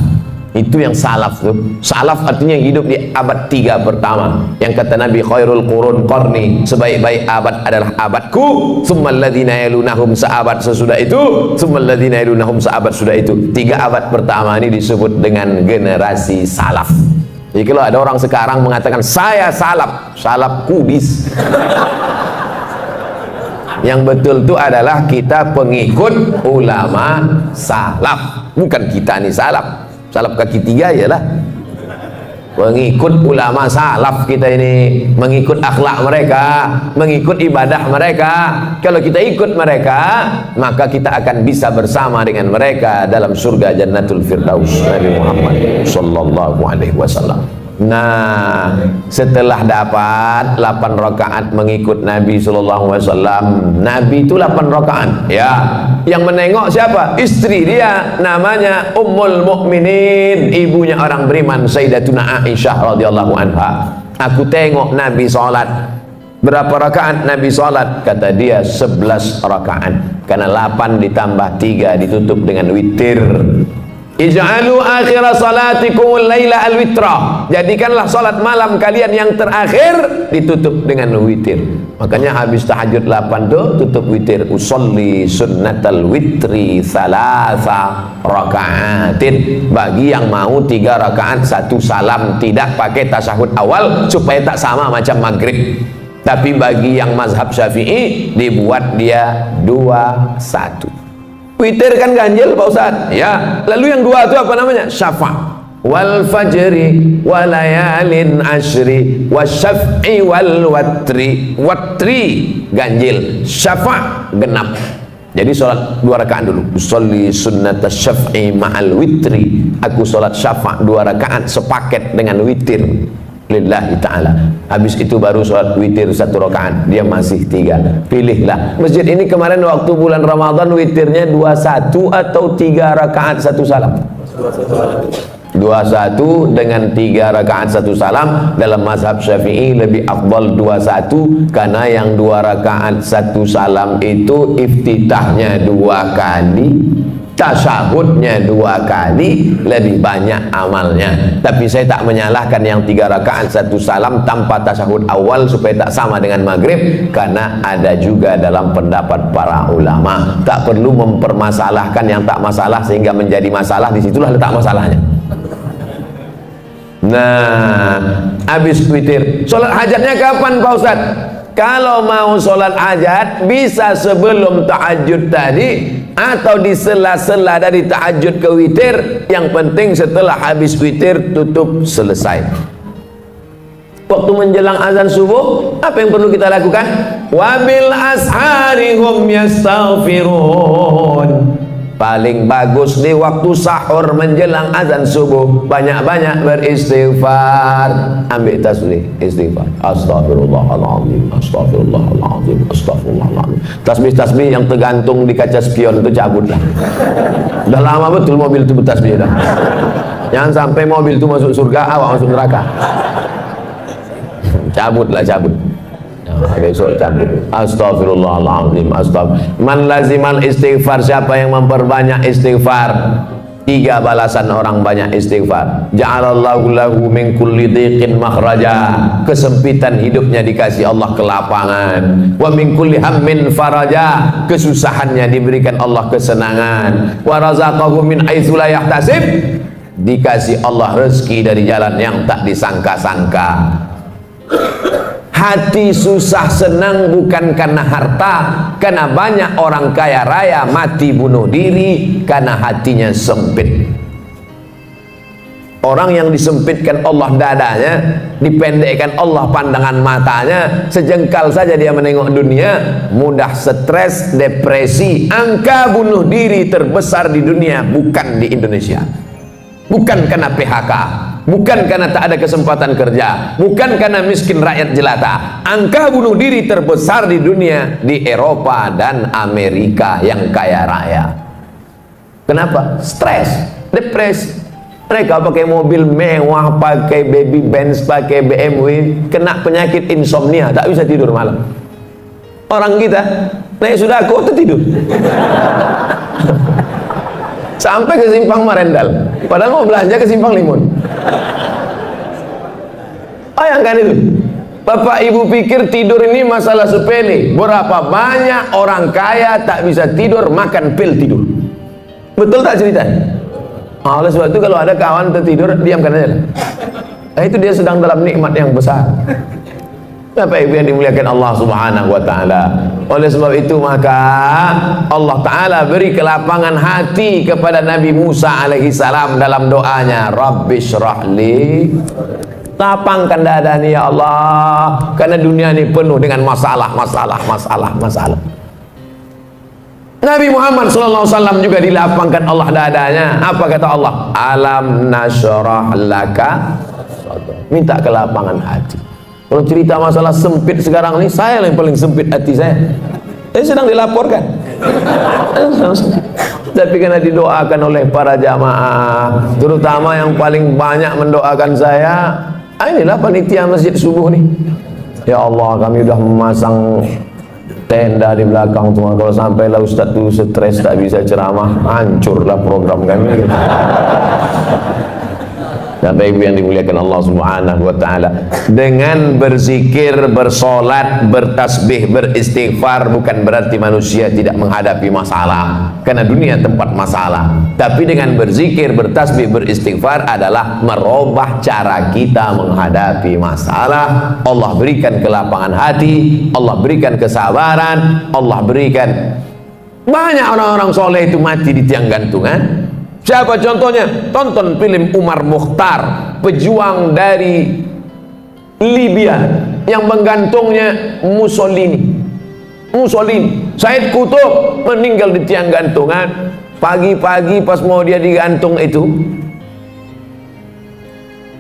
Itu yang salaf tuh. Salaf artinya hidup di abad 3 pertama. Yang kata Nabi, khairul qurun qarni, sebaik-baik abad adalah abadku, tsummal ladzina yalunahum, seabad sesudah itu, tsummal ladzina yalunahum, seabad sudah itu. 3 abad pertama ini disebut dengan generasi salaf. Jadi kalau ada orang sekarang mengatakan saya salaf, salaf kudis. Yang betul itu adalah kita pengikut ulama salaf, bukan kita nih salaf. Salaf kaki 3 ialah pengikut ulama salaf kita ini, mengikut akhlak mereka, mengikut ibadah mereka. Kalau kita ikut mereka, maka kita akan bisa bersama dengan mereka dalam surga Jannatul Firdaus. Nabi Muhammad sallallahu alaihi wasallam. Nah, setelah dapat 8 rakaat mengikut Nabi sallallahu alaihi wasallam, Nabi itu 8 rakaat. Ya, yang menengok siapa? Istri dia, namanya Ummul Mukminin, ibunya orang beriman Sayyidatuna Aisyah radhiyallahu anha. Aku tengok Nabi salat. Berapa rakaat Nabi salat? Kata dia 11 rakaat. Karena 8 ditambah 3 ditutup dengan witir. Ij'alu akhira salatikumul laila al-witra. Jadikanlah salat malam kalian yang terakhir ditutup dengan witir. Makanya habis tahajud 8 tuh tutup witir. Usolli sunnatal witri thalatha raka'atin. Bagi yang mau 3 rakaat 1 salam, tidak pakai tasyahud awal supaya tak sama macam maghrib. Tapi bagi yang mazhab Syafi'i dibuat dia 2-1. Witir kan ganjil Pak Ustaz, ya. Lalu yang 2 itu apa namanya? Syafa' wal fajri walayalin ashri wasyaf'i wal watri. Watri ganjil, syafa' genap. Jadi sholat 2 rakaat dulu. Usolli sunnata syaf'i ma'al witri. Aku sholat syafa' 2 rakaat sepaket dengan witir lillahi ta'ala. Habis itu baru sholat witir 1 rakaat. Dia masih 3. Pilihlah. Masjid ini kemarin waktu bulan Ramadan witirnya 21 atau 3 rakaat 1 salam. 21 dengan 3 rakaat 1 salam. Dalam mazhab Syafi'i lebih afdal 21, karena yang 2 rakaat 1 salam itu iftitahnya 2 kali, tasyahudnya 2 kali, lebih banyak amalnya. Tapi saya tak menyalahkan yang 3 rakaat 1 salam tanpa tasyahud awal supaya tak sama dengan maghrib, karena ada juga dalam pendapat para ulama. Tak perlu mempermasalahkan yang tak masalah sehingga menjadi masalah. Disitulah letak masalahnya. Nah, habis witir, sholat hajatnya kapan Pak Ustadz? Kalau mau sholat hajat bisa sebelum tahajud tadi atau di sela-sela dari tahajud ke witir. Yang penting setelah habis witir tutup selesai. Waktu menjelang azan subuh, apa yang perlu kita lakukan? Wabil ashari hum yastaghfirun. Paling bagus di waktu sahur menjelang azan subuh banyak-banyak beristighfar. Ambil tasbih, istighfar. Astaghfirullahaladzim, astaghfirullahaladzim, astaghfirullahaladzim. Tasbih-tasbih yang tergantung di kaca spion itu cabutlah. Udah lama betul mobil itu bertasbih dah. Jangan sampai mobil itu masuk surga, awak masuk neraka. Cabutlah, cabut. Besok cabut. Astaghfirullahaladzim, astaghfirullah. Man lazimal istighfar, siapa yang memperbanyak istighfar, 3 balasan orang banyak istighfar. Ja'alallahu lahu min kulli dhiqin makhraja. Kesempitan hidupnya dikasih Allah kelapangan. Wa min kulli hammin faraja. Kesusahannya diberikan Allah kesenangan. Wa razaqahu min haitsu la yahtasib. Dikasih Allah rezeki dari jalan yang tak disangka-sangka. Hati susah senang bukan karena harta, karena banyak orang kaya raya mati bunuh diri karena hatinya sempit. Orang yang disempitkan Allah dadanya, dipendekkan Allah pandangan matanya, sejengkal saja dia menengok dunia, mudah stres, depresi. Angka bunuh diri terbesar di dunia bukan di Indonesia. Bukan karena PHK, bukan karena tak ada kesempatan kerja, bukan karena miskin rakyat jelata. Angka bunuh diri terbesar di dunia di Eropa dan Amerika yang kaya raya. Kenapa? Stres, depresi. Mereka pakai mobil mewah, pakai baby Benz, pakai BMW, kena penyakit insomnia, tak bisa tidur malam. Orang kita naik Sudako itu tidur. Sampai ke Simpang Marendal, padahal mau belanja ke Simpang Limun. Bayangkan itu. Bapak Ibu pikir tidur ini masalah sepele. Berapa banyak orang kaya tak bisa tidur, makan pil tidur. Betul tak cerita? Oleh sebab itu kalau ada kawan tertidur, diamkan aja. Itu dia sedang dalam nikmat yang besar. Bapak Ibu yang dimuliakan Allah Subhanahu wa taala. Oleh sebab itu maka Allah taala beri kelapangan hati kepada Nabi Musa alaihi salam dalam doanya, Rabbishrahli, lapangkan dada ni ya Allah, karena dunia ini penuh dengan masalah. Nabi Muhammad SAW juga dilapangkan Allah dadanya. Apa kata Allah? Alam nasyrah laka, minta kelapangan hati. Kalau cerita masalah sempit sekarang ini, saya yang paling sempit hati saya. Saya sedang dilaporkan. Tapi karena didoakan oleh para jamaah, terutama yang paling banyak mendoakan saya, inilah panitia masjid subuh nih. Ya Allah, kami sudah memasang tenda di belakang tuh. Kalau sampailah Ustadz tuh stres tak bisa ceramah, hancurlah program kami. Bapak Ibu yang dimuliakan Allah Subhanahu wa taala, dengan berzikir, bersolat, bertasbih, beristighfar bukan berarti manusia tidak menghadapi masalah, karena dunia tempat masalah. Tapi dengan berzikir, bertasbih, beristighfar adalah merubah cara kita menghadapi masalah. Allah berikan kelapangan hati, Allah berikan kesabaran, Allah berikan. Banyak orang-orang soleh itu mati di tiang gantungan. Siapa contohnya? Tonton film Umar Mukhtar, pejuang dari Libya yang menggantungnya Mussolini. Said Qutb meninggal di tiang gantungan. Pagi-pagi pas mau dia digantung itu,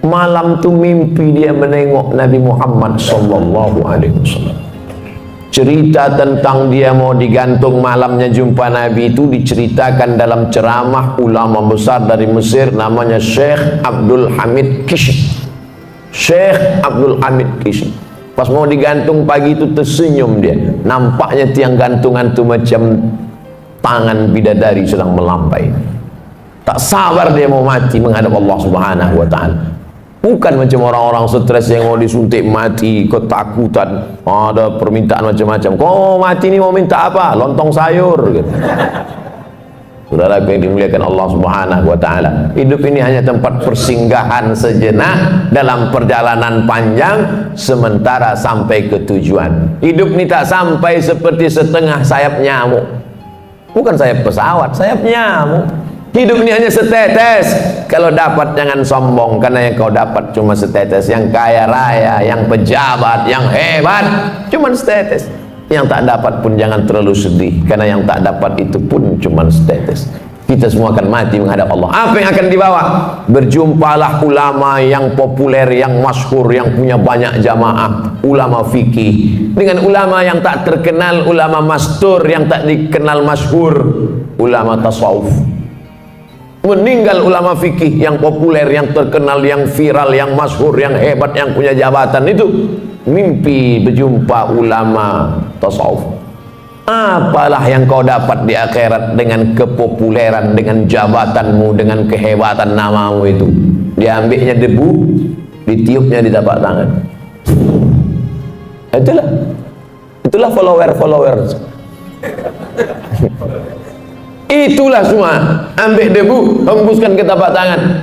malam tuh mimpi dia menengok Nabi Muhammad sallallahu alaihi wasallam. Cerita tentang dia mau digantung malamnya jumpa Nabi itu diceritakan dalam ceramah ulama besar dari Mesir namanya Syekh Abdul Hamid Kishi. Syekh Abdul Hamid Kishi. Pas mau digantung pagi itu tersenyum dia. Nampaknya tiang gantungan itu macam tangan bidadari sedang melambai. Tak sabar dia mau mati menghadap Allah Subhanahu wa taala. Bukan macam orang-orang stres yang mau disuntik mati, ketakutan, ada permintaan macam-macam. Kau mati ni mau minta apa? Lontong sayur gitu. Saudara yang dimuliakan Allah Subhanahu wa taala, hidup ini hanya tempat persinggahan sejenak dalam perjalanan panjang sementara sampai ke tujuan. Hidup ini tak sampai seperti setengah sayap nyamuk. Bukan sayap pesawat, sayap nyamuk. Hidup ini hanya setetes. Kalau dapat jangan sombong, karena yang kau dapat cuma setetes. Yang kaya raya, yang pejabat, yang hebat, cuma setetes. Yang tak dapat pun jangan terlalu sedih, karena yang tak dapat itu pun cuma setetes. Kita semua akan mati menghadap Allah. Apa yang akan dibawa? Berjumpalah ulama yang populer, yang masyhur, yang punya banyak jamaah, ulama fikih, dengan ulama yang tak terkenal, ulama mastur yang tak dikenal masyhur, ulama tasawuf. Meninggal ulama fikih yang populer, yang terkenal, yang viral, yang masyhur, yang hebat, yang punya jabatan itu, mimpi berjumpa ulama tasawuf. Apalah yang kau dapat di akhirat dengan kepopuleran, dengan jabatanmu, dengan kehebatan namamu itu? Diambilnya debu, ditiupnya di tapak tangan. Itulah follower. Itulah semua. Ambil debu, hembuskan ke tapak tangan.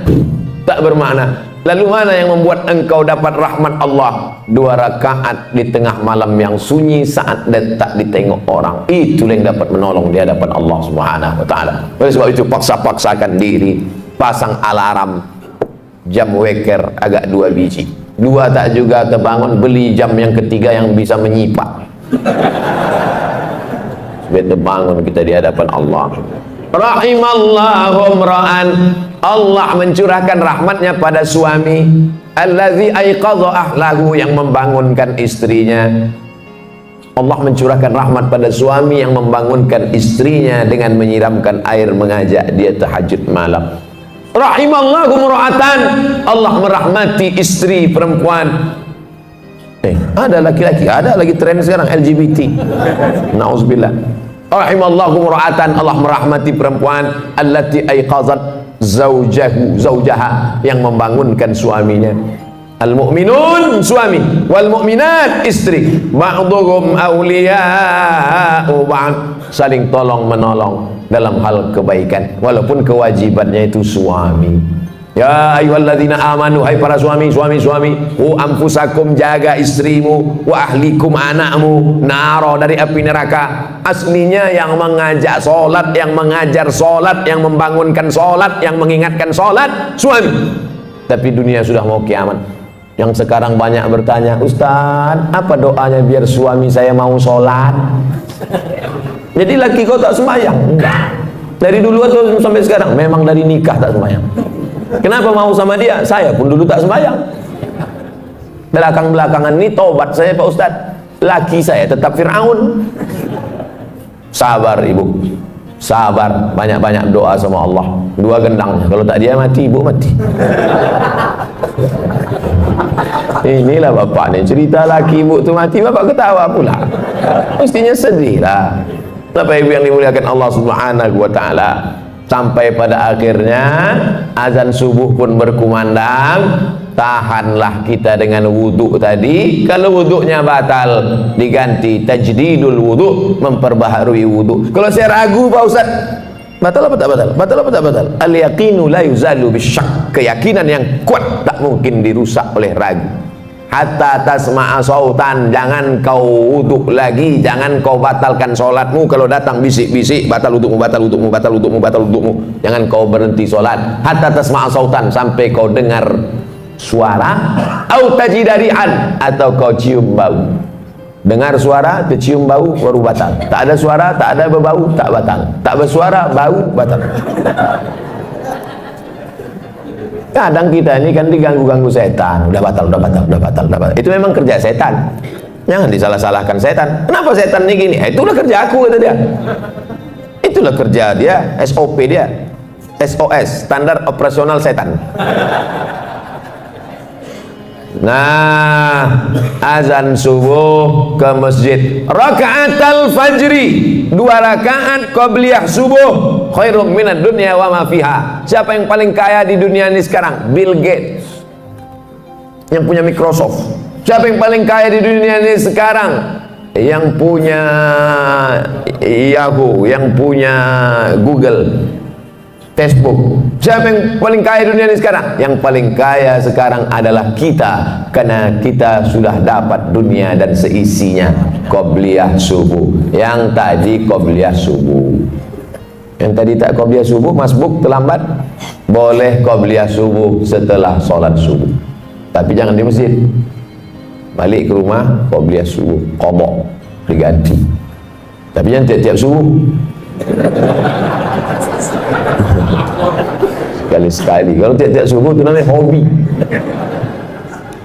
Tak bermakna. Lalu mana yang membuat engkau dapat rahmat Allah? 2 rakaat di tengah malam yang sunyi saat tak ditengok orang. Itulah yang dapat menolong di hadapan Allah Subhanahu wa taala. Oleh sebab itu paksa-paksakan diri, pasang alarm, jam weker agak 2 biji. 2 tak juga terbangun, beli jam yang ketiga yang bisa menyipak. Supaya terbangun kita di hadapan Allah. Rahimallahu imra'an, Allah mencurahkan rahmatnya pada suami allazi aiqadha ahlahu, yang membangunkan istrinya. Allah mencurahkan rahmat pada suami yang membangunkan istrinya dengan menyiramkan air, mengajak dia tahajud malam. Rahimallahu imra'atan, Allah merahmati istri perempuan. Ada laki-laki, ada lagi tren sekarang LGBT. Nauzubillah. Rahimallahu imra'atan, Allah merahmati perempuan allati aiqazat zaujaha, yang membangunkan suaminya. Al-mu'minun suami, wal mu'minat istri, ba'dhum awliya'u ba'd, saling tolong menolong dalam hal kebaikan walaupun kewajibannya itu suami. Ya ayyuhalladzina amanu, hai para suami, anfusakum, jaga istrimu, wa ahlikum, anakmu, naro, dari api neraka. Aslinya yang mengajak solat, yang mengajar solat, yang membangunkan solat, yang mengingatkan solat, suami. Tapi dunia sudah mau kiamat. Yang sekarang banyak bertanya, Ustaz, apa doanya biar suami saya mau solat? Jadi laki kau tak sembahyang? Enggak. Dari dulu atau sampai sekarang? Memang dari nikah tak sembahyang. Kenapa mau sama dia? Saya pun dulu tak sembahyang. Belakang-belakangan ini tobat saya, Pak Ustaz. Laki saya tetap Fir'aun. Sabar ibu, sabar, banyak-banyak doa sama Allah. 2 gendang, kalau tak dia mati, ibu mati. Inilah bapak nih, cerita laki ibu tu mati, bapak ketawa pula. Mestinya sedih lah. Bapak ibu yang dimuliakan Allah Subhanahu wa taala. Sampai pada akhirnya azan subuh pun berkumandang. Tahanlah kita dengan wudhu tadi. Kalau wudhunya batal, diganti tajdidul wudhu, memperbaharui wudhu. Kalau saya ragu Pak Ustaz, batal apa tak batal? Batal apa tak batal? Al yaqinu la yuzalu bisyak. Keyakinan yang kuat tak mungkin dirusak oleh ragu. Hatta tasma'a sautan, jangan kau wudhu lagi, jangan kau batalkan solatmu. Kalau datang bisik-bisik, batal wudhumu, batal wudhumu, batal wudhumu, batal wudhumu, jangan kau berhenti solat. Hatta tasma'a sautan, sampai kau dengar suara, au tajidari'an, atau kau cium bau. Dengar suara, tercium bau, baru batal. Tak ada suara, tak ada berbau, tak batal. Tak bersuara, bau, batal. Kadang kita ini kan diganggu-ganggu setan, udah batal. Itu memang kerja setan. Jangan disalah-salahkan setan. Kenapa setan ini gini? Itulah kerja aku, kata dia. Itulah kerja dia, SOP dia. SOS, standar operasional setan. Nah, azan subuh ke masjid, rakaatul fajri, 2 rakaat qabliyah subuh, khairum minad dunya wa ma fiha. Siapa yang paling kaya di dunia ini sekarang? Bill Gates, yang punya Microsoft. Siapa yang paling kaya di dunia ini sekarang? Yang punya Yahoo, yang punya Google, Facebook. Siapa yang paling kaya dunia ini sekarang? Yang paling kaya sekarang adalah kita, karena kita sudah dapat dunia dan seisinya. Qobliyah subuh. Yang tadi qobliyah subuh. Yang tadi tak qobliyah subuh, masbuk terlambat. Boleh qobliyah subuh setelah sholat subuh, tapi jangan di masjid. Balik ke rumah, qobliyah subuh, qadha, diganti. Tapi jangan tiap-tiap subuh. Sekali-sekali. Kalau tiap-tiap subuh itu namanya hobi.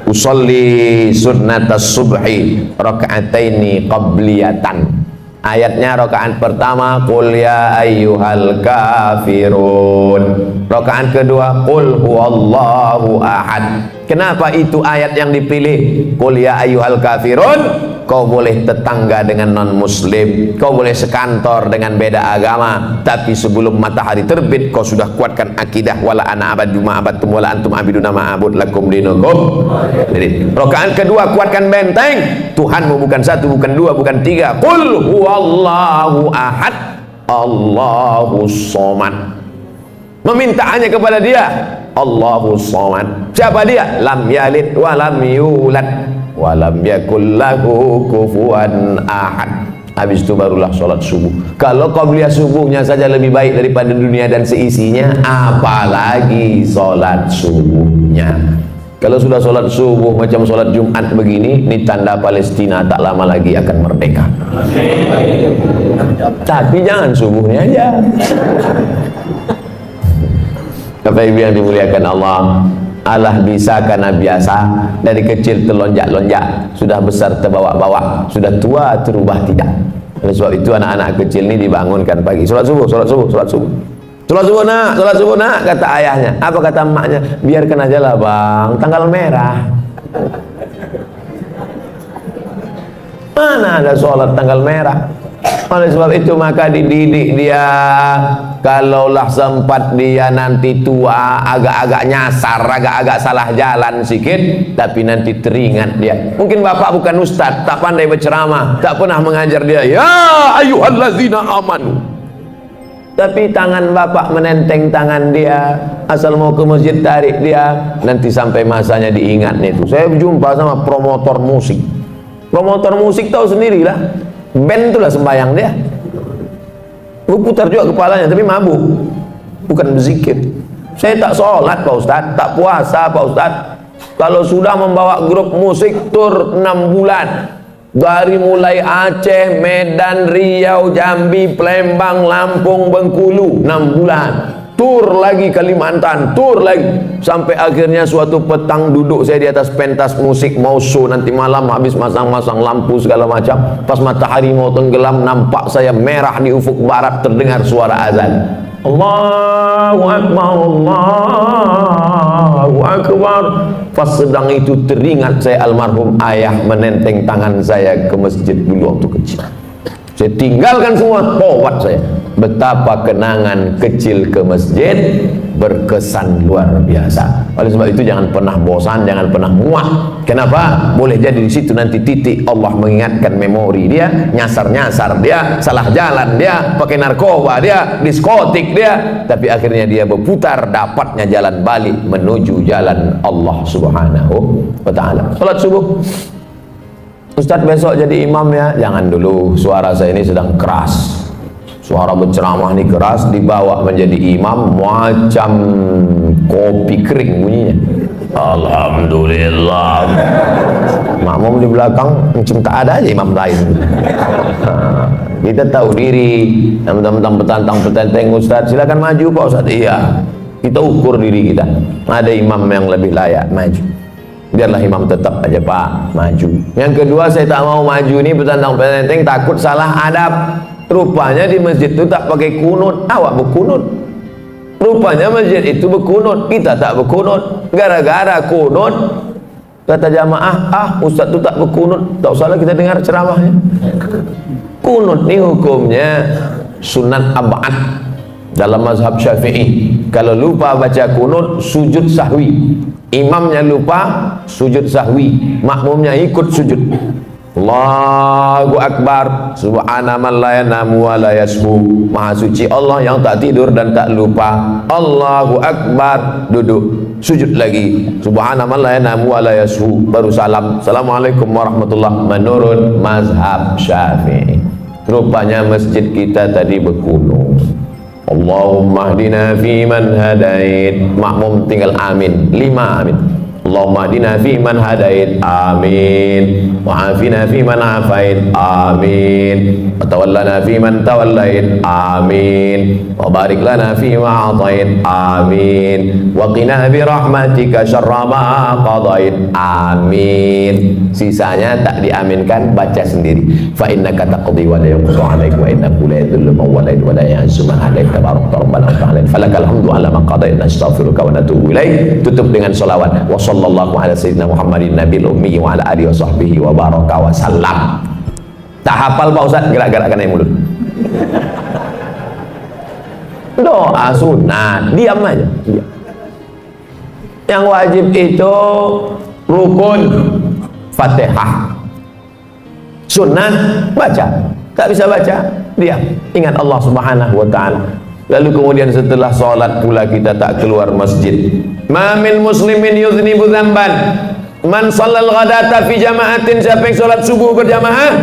Usolli sunnatas subhi raka'ataini qabliyatan. Ayatnya rakaat pertama qul ya ayyuhal kafirun. Rakaat kedua qul huwallahu ahad. Kenapa itu ayat yang dipilih? Qul ya ayyuhal kafirun. Kau boleh tetangga dengan non muslim, kau boleh sekantor dengan beda agama, tapi sebelum matahari terbit kau sudah kuatkan akidah wala ana abadu ma abadtum wala antum abiduna ma abud lakum dinukum. Jadi rakaat kedua kuatkan benteng, Tuhanmu bukan satu, bukan dua, bukan tiga. Qul huwallahu ahad, Allahus somad. Meminta hanya kepada dia, Allahus somad. Siapa dia? Lam yalid wa lam yulad walam yakul lahu kufuwan ahad. Habis itu barulah sholat subuh. Kalau qabliyah subuhnya saja lebih baik daripada dunia dan seisinya, apalagi sholat subuhnya. Kalau sudah sholat subuh macam sholat Jumat begini, ini tanda Palestina tak lama lagi akan merdeka. Tapi jangan subuhnya aja. Bapak Ibu yang dimuliakan Allah, Allah bisa karena biasa. Dari kecil terlonjak-lonjak, sudah besar terbawa-bawa, sudah tua terubah tidak. Oleh sebab itu anak-anak kecil ini dibangunkan pagi, sholat subuh, sholat subuh, sholat subuh. Sholat subuh nak, kata ayahnya. Apa kata emaknya? Biarkan aja lah bang, tanggal merah. Mana ada sholat tanggal merah? Oleh sebab itu maka dididik dia, kalaulah sempat dia nanti tua agak-agak nyasar, agak-agak salah jalan sikit, tapi nanti teringat dia. Mungkin bapak bukan ustadz, tak pandai berceramah, tak pernah mengajar dia ya ayyuhallazina amanu, tapi tangan bapak menenteng tangan dia, asal mau ke masjid tarik dia. Nanti sampai masanya diingat nih tuh. Saya berjumpa sama promotor musik. Promotor musik tahu sendirilah, band itulah sembahyang dia. Putar juga kepalanya, tapi mabuk, bukan berzikir. Saya tak sholat Pak Ustadz, tak puasa Pak Ustadz. Kalau sudah membawa grup musik tur 6 bulan, dari mulai Aceh, Medan, Riau, Jambi, Palembang, Lampung, Bengkulu, 6 bulan. Tur lagi Kalimantan, tur lagi, sampai akhirnya suatu petang duduk saya di atas pentas musik mau show nanti malam, habis masang-masang lampu segala macam, pas matahari mau tenggelam nampak saya merah di ufuk barat, terdengar suara azan. Allahu Akbar, Allahu Akbar. Pas sedang itu teringat saya almarhum ayah menenteng tangan saya ke masjid dulu waktu kecil. Saya tinggalkan semua, tawat saya. Betapa kenangan kecil ke masjid berkesan luar biasa. Oleh sebab itu jangan pernah bosan, jangan pernah muak. Kenapa? Boleh jadi di situ nanti titik Allah mengingatkan memori dia, nyasar-nyasar dia, salah jalan dia, pakai narkoba dia, diskotik dia, tapi akhirnya dia berputar, dapatnya jalan balik menuju jalan Allah Subhanahu wa ta'ala. Salat subuh. Ustadz besok jadi imam ya? Jangan dulu, suara saya ini sedang keras. Suara berceramah ini keras, dibawa menjadi imam macam kopi kering bunyinya. Alhamdulillah. Makmum di belakang macam tak ada aja imam lain. Kita tahu diri. Teman-teman petantang Ustaz, silakan maju Pak Ustaz. Iya, kita ukur diri kita. Ada imam yang lebih layak maju, biarlah imam tetap aja Pak maju. Yang kedua, saya tak mau maju ini petantang takut salah adab. Rupanya di masjid itu tak pakai kunut, awak berkunut. Rupanya masjid itu berkunut, kita tak berkunut. Gara-gara kunut, kata jamaah, Ustaz itu tak berkunut, tak usahlah kita dengar ceramahnya. Kunut ni hukumnya sunat abad dalam mazhab Syafi'i. Kalau lupa baca kunut, sujud sahwi. Imamnya lupa, sujud sahwi. Makmumnya ikut sujud. Allahu Akbar, subhana man la yanamu wa la yasbu. Maha suci Allah yang tak tidur dan tak lupa. Allahu Akbar, duduk, sujud lagi. Subhana man la yanamu wa la yasbu, baru salam. Assalamualaikum warahmatullahi. Menurut mazhab Syafi'i. Rupanya masjid kita tadi berkunut. Allahumma hdina fi man hadait. Makmum tinggal amin, 5 amin. Allahumma hdina fi man hadait, amin. Wa afina fi man afait, amin. Wa tawallana fi man tawallait, amin. Wa barik lana fi ma atait, amin. Wa qina bi rahmatika syarra ma qadait, amin. Sisanya tak diaminkan, baca sendiri. Fa innaka taqdi wa la yuqda 'alaik wa innahu la yadhillu man walait wa la ya'izzu man hadait, tabarakta rabbana wa ta'ala. Falakal hamdu 'ala ma qadait, nastaghfiruka wa natubu ilaik. Tutup dengan selawat. Wa sallallahu ala sayyidina Muhammadin nabiyil ummi wa ala alihi wa sahbihi wa baraka wa sallam. Tak hafal Pak Ustaz, gerak-gerakkan air mulut. Doa sunat, diam aja, diam. Yang wajib itu rukun Fatihah. Sunat baca, tak bisa baca, diam. Ingat Allah Subhanahu wa ta'ala. Lalu kemudian setelah sholat pula kita tak keluar masjid. Ma min muslimin yuznibu dzamban man shallal ghadata fi jama'atin. Siapa yang sholat subuh berjamaah,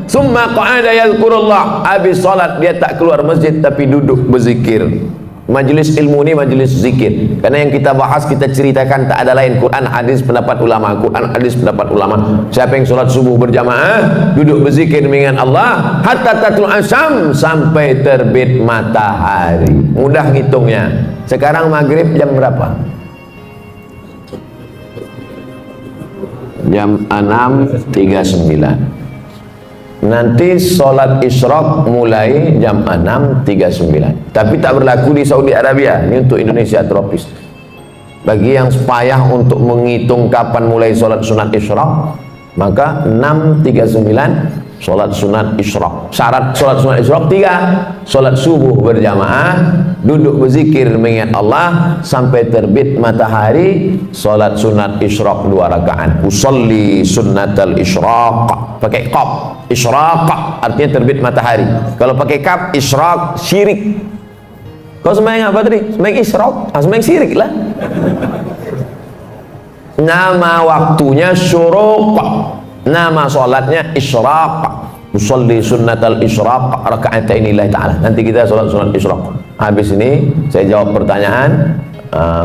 summa qa'ada yadhkurullah, habis sholat dia tak keluar masjid tapi duduk berzikir. Majlis ilmu ini majlis zikir, karena yang kita bahas, kita ceritakan tak ada lain Quran, hadis, pendapat ulama. Quran, hadis, pendapat ulama. Siapa yang sholat subuh berjamaah, duduk berzikir mengingat Allah, hatta tatul asyam, sampai terbit matahari. Mudah ngitungnya. Sekarang maghrib jam berapa? Jam 6.39. Nanti sholat isyraq mulai jam 6.39. Tapi tak berlaku di Saudi Arabia. Ini untuk Indonesia tropis. Bagi yang payah untuk menghitung kapan mulai sholat sunat isyraq, maka 6.39 sholat sunat isyraq. Syarat sholat sunat isyraq 3: sholat subuh berjamaah, duduk berzikir mengingat Allah sampai terbit matahari. Sholat sunat isyraq 2 rakaat. Usolli sunnatal isyraq, pakai qaf. Isyraq artinya terbit matahari. Kalau pakai kaf, isyraq syirik. Kau sembahyang apa tadi? Sembahyang isyraq, sembahyang syirik lah. Nama waktunya syuruq, nama sholatnya isyraq. Usolli sunnatal isyraq raka'atain lillahi ta'ala. Nanti kita sholat sunat isyraq. Habis ini saya jawab pertanyaan.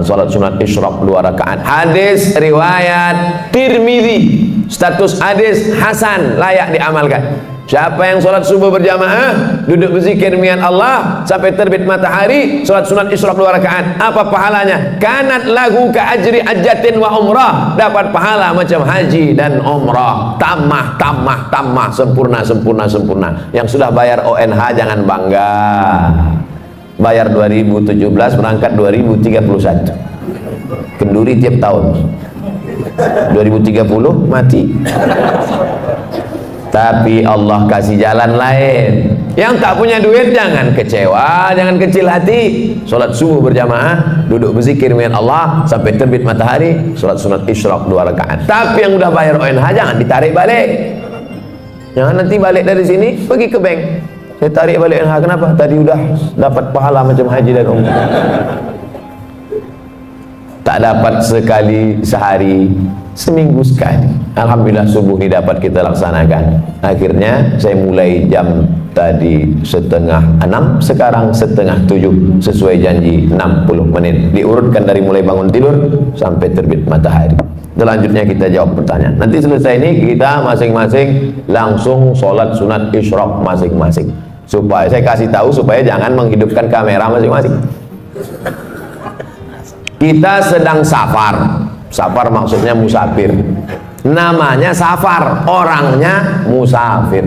Sholat sunat isyraq 2 rakaat. Hadis riwayat Tirmidzi, status hadis hasan, layak diamalkan. Siapa yang sholat subuh berjamaah, duduk berzikir mengingat Allah sampai terbit matahari, sholat sunat isyraq 2 rakaat, apa pahalanya? Kanat lahu ka ajri hajjatin wa umrah, dapat pahala macam haji dan umrah. Tamah, sempurna. Yang sudah bayar ONH jangan bangga. Bayar 2017, berangkat 2031. Kenduri tiap tahun. 2030 mati. Tapi Allah kasih jalan lain. Yang tak punya duit jangan kecewa, jangan kecil hati. Sholat subuh berjamaah, duduk berzikir mengingat Allah sampai terbit matahari, sholat sunat isyraq 2 rakaat. Tapi yang udah bayar ONH jangan ditarik balik. Jangan nanti balik dari sini pergi ke bank. Saya tarik balik ONH, kenapa? Tadi udah dapat pahala macam haji dan umrah. Tak dapat sekali sehari, seminggu sekali. Alhamdulillah subuh ini dapat kita laksanakan. Akhirnya saya mulai jam tadi setengah 6, sekarang setengah 7, sesuai janji 60 menit diurutkan dari mulai bangun tidur sampai terbit matahari. Selanjutnya kita jawab pertanyaan. Nanti selesai ini kita masing-masing langsung sholat sunat isyraq masing-masing. Supaya saya kasih tahu supaya jangan menghidupkan kamera masing-masing. Kita sedang safar. Safar maksudnya musafir. Namanya safar, orangnya musafir.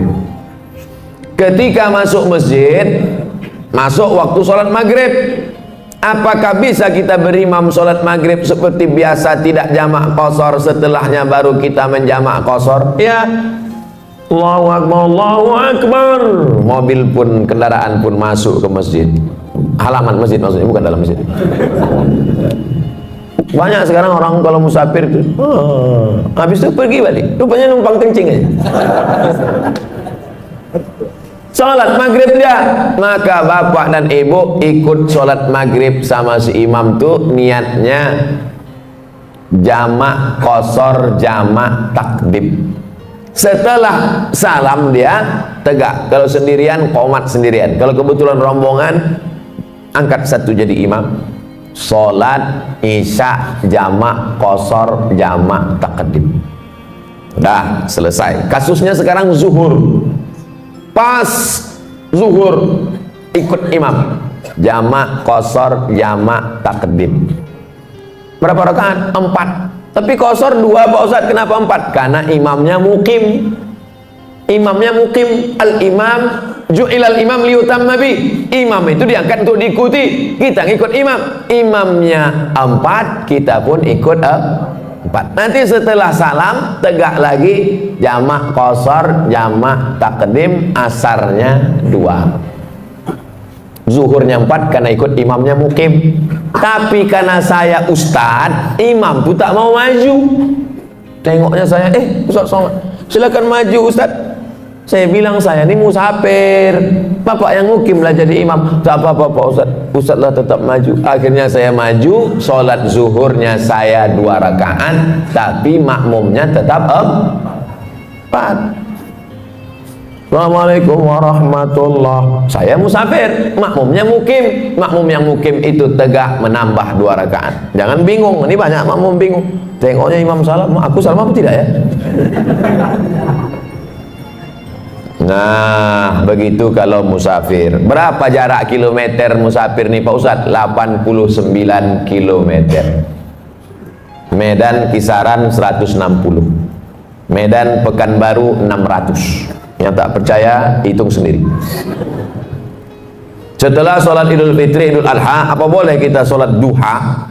Ketika masuk masjid, masuk waktu sholat maghrib, apakah bisa kita berimam sholat maghrib seperti biasa, tidak jamak qasar, setelahnya baru kita menjamak qasar? Ya, Allahu Akbar, Allahu Akbar. Mobil pun, kendaraan pun masuk ke masjid, halaman masjid maksudnya, bukan dalam masjid. Banyak sekarang orang kalau musafir itu, habis itu pergi balik, rupanya numpang kencing aja. Sholat maghrib dia, maka bapak dan ibu ikut sholat maghrib sama si imam tuh niatnya jamak qasar, jamak takdim. Setelah salam dia tegak. Kalau sendirian qomat sendirian. Kalau kebetulan rombongan angkat satu jadi imam. Sholat isya jamak qasar, jamak takdim. Udah selesai. Kasusnya sekarang zuhur. Pas zuhur ikut imam, jamak qasar, jamak takdim. Berapa rakaat? 4. Tapi qasar 2 Pak Ustaz. Kenapa 4? Karena imamnya mukim. Imamnya mukim. Al-imam ju'ilal imam liyutamma bi. Imam itu diangkat untuk diikuti. Kita ngikut imam. Imamnya 4, kita pun ikut 4. Nanti setelah salam tegak lagi jamak qasar, jamak takdim, asarnya 2. Zuhurnya 4 karena ikut imamnya mukim. Tapi karena saya ustad, imam pun tak mau maju. Tengoknya saya, Ustaz silakan maju Ustaz. Saya bilang saya ini musafir, bapak yang mukim lah jadi imam. Tak apa-apa Pak Ustaz, Ustaz lah tetap maju. Akhirnya saya maju, sholat zuhurnya saya 2 rakaat, tapi makmumnya tetap 4. Assalamualaikum warahmatullah. Saya musafir, makmumnya mukim. Makmum yang mukim itu tegak menambah 2 rakaat. Jangan bingung, ini banyak makmum bingung. Tengoknya imam salam, aku salam apa tidak ya? Nah, begitu kalau musafir. Berapa jarak kilometer musafir nih Pak Ustadz? 89 kilometer. Medan kisaran 160. Medan Pekanbaru 600. Yang tak percaya hitung sendiri. Setelah sholat Idul Fitri, Idul Adha, apa boleh kita sholat duha?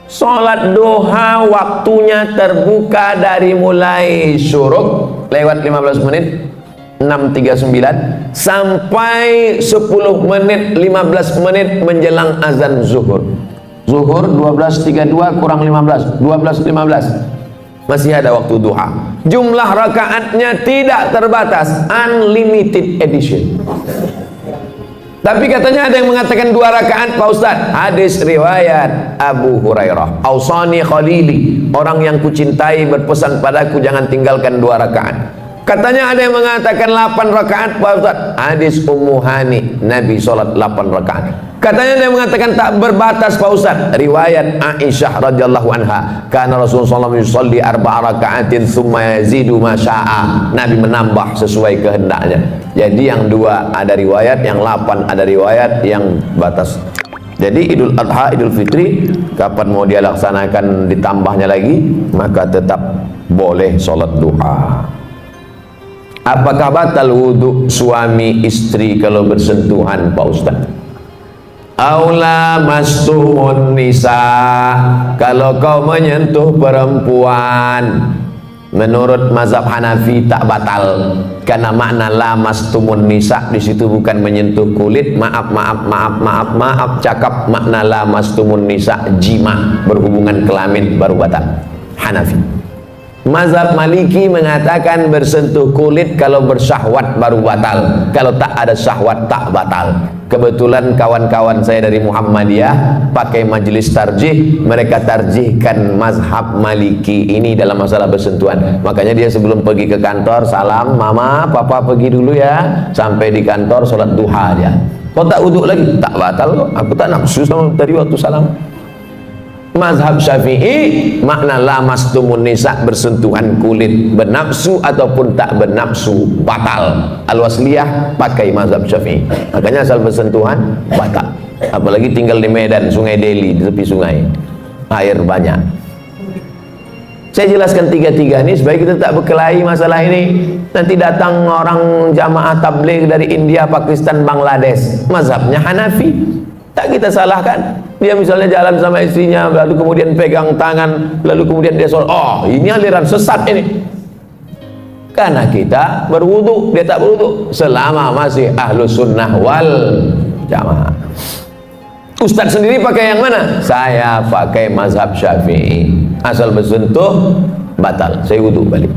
Sholat duha waktunya terbuka dari mulai syuruk lewat 15 menit 6.39 sampai 10 menit 15 menit menjelang azan zuhur. Zuhur 12.32 kurang 15, 12.15. Masih ada waktu duha. Jumlah rakaatnya tidak terbatas, unlimited edition. Tapi katanya ada yang mengatakan 2 rakaat Pak Ustaz. Hadis riwayat Abu Hurairah, Ausani Khalili, orang yang kucintai berpesan padaku jangan tinggalkan 2 rakaat. Katanya ada yang mengatakan 8 rakaat Pak Ustaz. Hadis Ummu Hani, Nabi sholat 8 rakaat. Katanya ada yang mengatakan tak berbatas Pak Ustaz. Riwayat Aisyah radhiyallahu anha, karena Rasulullah SAW yusalli 4 rakaatin thumma yazidu ma syaa. Nabi menambah sesuai kehendaknya. Jadi yang 2 ada riwayat, yang 8 ada riwayat, yang batas. Jadi Idul Adha, Idul Fitri, kapan mau dia laksanakan ditambahnya lagi, maka tetap boleh sholat duha. Apakah batal wudhu suami istri kalau bersentuhan Pak Ustaz? Aula mastumun nisa, kalau kau menyentuh perempuan, menurut mazhab Hanafi tak batal, karena makna la mastumun nisa di situ bukan menyentuh kulit. Maaf, cakap makna la mastumun nisa jima, berhubungan kelamin baru batal. Hanafi. Mazhab Maliki mengatakan bersentuh kulit kalau bersyahwat baru batal, kalau tak ada syahwat tak batal. Kebetulan kawan-kawan saya dari Muhammadiyah pakai majelis tarjih, mereka tarjihkan mazhab Maliki ini dalam masalah bersentuhan. Makanya dia sebelum pergi ke kantor salam, mama papa pergi dulu ya, sampai di kantor sholat duha dia. Kau tak wuduk lagi? Tak batal, aku tak nafsu sama dari waktu salam. Mazhab Syafi'i makna lamastumun nisa, bersentuhan kulit, bernafsu ataupun tak bernafsu batal. Al-Wasliyah pakai mazhab Syafi'i, makanya asal bersentuhan batal. Apalagi tinggal di Medan, Sungai Deli, di tepi sungai, air banyak. Saya jelaskan tiga-tiga ini supaya kita tak berkelahi masalah ini. Nanti datang orang jamaah tabligh dari India, Pakistan, Bangladesh, mazhabnya Hanafi, tak kita salahkan. Dia misalnya jalan sama istrinya, lalu kemudian pegang tangan, lalu kemudian dia sholat, oh ini aliran sesat ini. Karena kita berwudu, dia tak berwudu, selama masih ahlus sunnah wal jamaah. Ustadz sendiri pakai yang mana? Saya pakai mazhab Syafi'i. Asal bersentuh batal, saya wudu balik.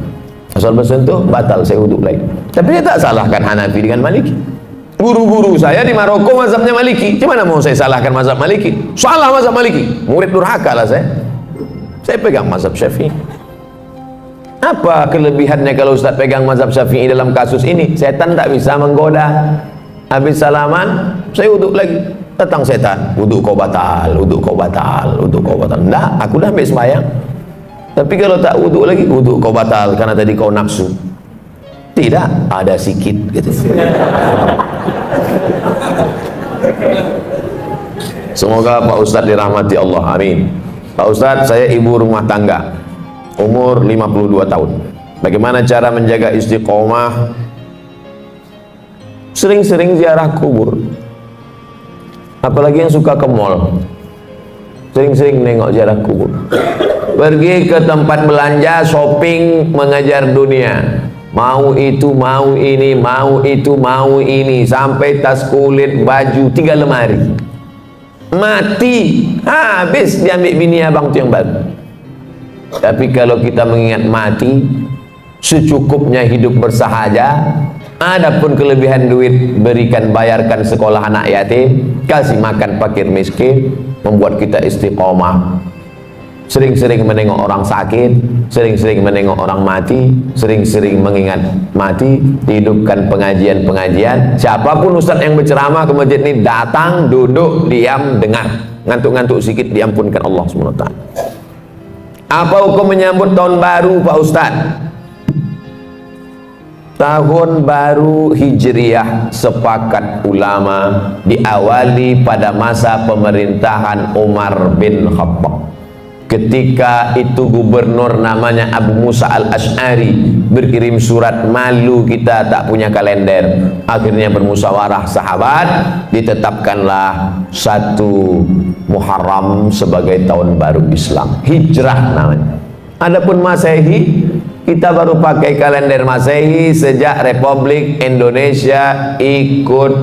Asal bersentuh batal, saya wudu lagi. Tapi dia tak salahkan Hanafi dengan Maliki. Guru-guru saya di Maroko mazhabnya Maliki. Gimana mau saya salahkan mazhab Maliki? Salah mazhab Maliki, murid durhaka lah saya. Saya pegang mazhab Syafi'i. Apa kelebihannya kalau Ustaz pegang mazhab Syafi'i dalam kasus ini? Setan tak bisa menggoda. Habis salaman, saya wuduk lagi. Datang setan, wuduk kau batal, wuduk kau batal, wuduk kau batal. Enggak, aku dah ambil sembahyang. Tapi kalau tak wuduk lagi, wuduk kau batal karena tadi kau nafsu. Tidak, ada sikit gitu. Semoga Pak Ustadz dirahmati Allah, amin. Pak Ustadz, saya ibu rumah tangga, umur 52 tahun. Bagaimana cara menjaga istiqomah? Sering-sering ziarah kubur. Apalagi yang suka ke mall, sering-sering nengok ziarah kubur. Pergi ke tempat belanja, shopping, mengejar dunia. Mau itu, mau ini, mau itu, mau ini, sampai tas kulit, baju, 3 lemari. Mati, habis diambil bini abang itu yang baru. Tapi kalau kita mengingat mati, secukupnya hidup bersahaja. Adapun kelebihan duit, berikan, bayarkan sekolah anak yatim, kasih makan fakir miskin, membuat kita istiqomah. Sering-sering menengok orang sakit, sering-sering menengok orang mati, sering-sering mengingat mati, hidupkan pengajian-pengajian. Siapapun ustadz yang berceramah ke masjid ini, datang, duduk, diam, dengar. Ngantuk-ngantuk sedikit diampunkan Allah SWT. Apa hukum menyambut tahun baru Pak Ustadz? Tahun baru Hijriah sepakat ulama diawali pada masa pemerintahan Umar bin Khattab. Ketika itu gubernur namanya Abu Musa al-Ash'ari berkirim surat, malu kita tak punya kalender. Akhirnya bermusyawarah sahabat, ditetapkanlah 1 Muharram sebagai tahun baru Islam, Hijrah namanya. Adapun Masehi, kita baru pakai kalender Masehi sejak Republik Indonesia ikut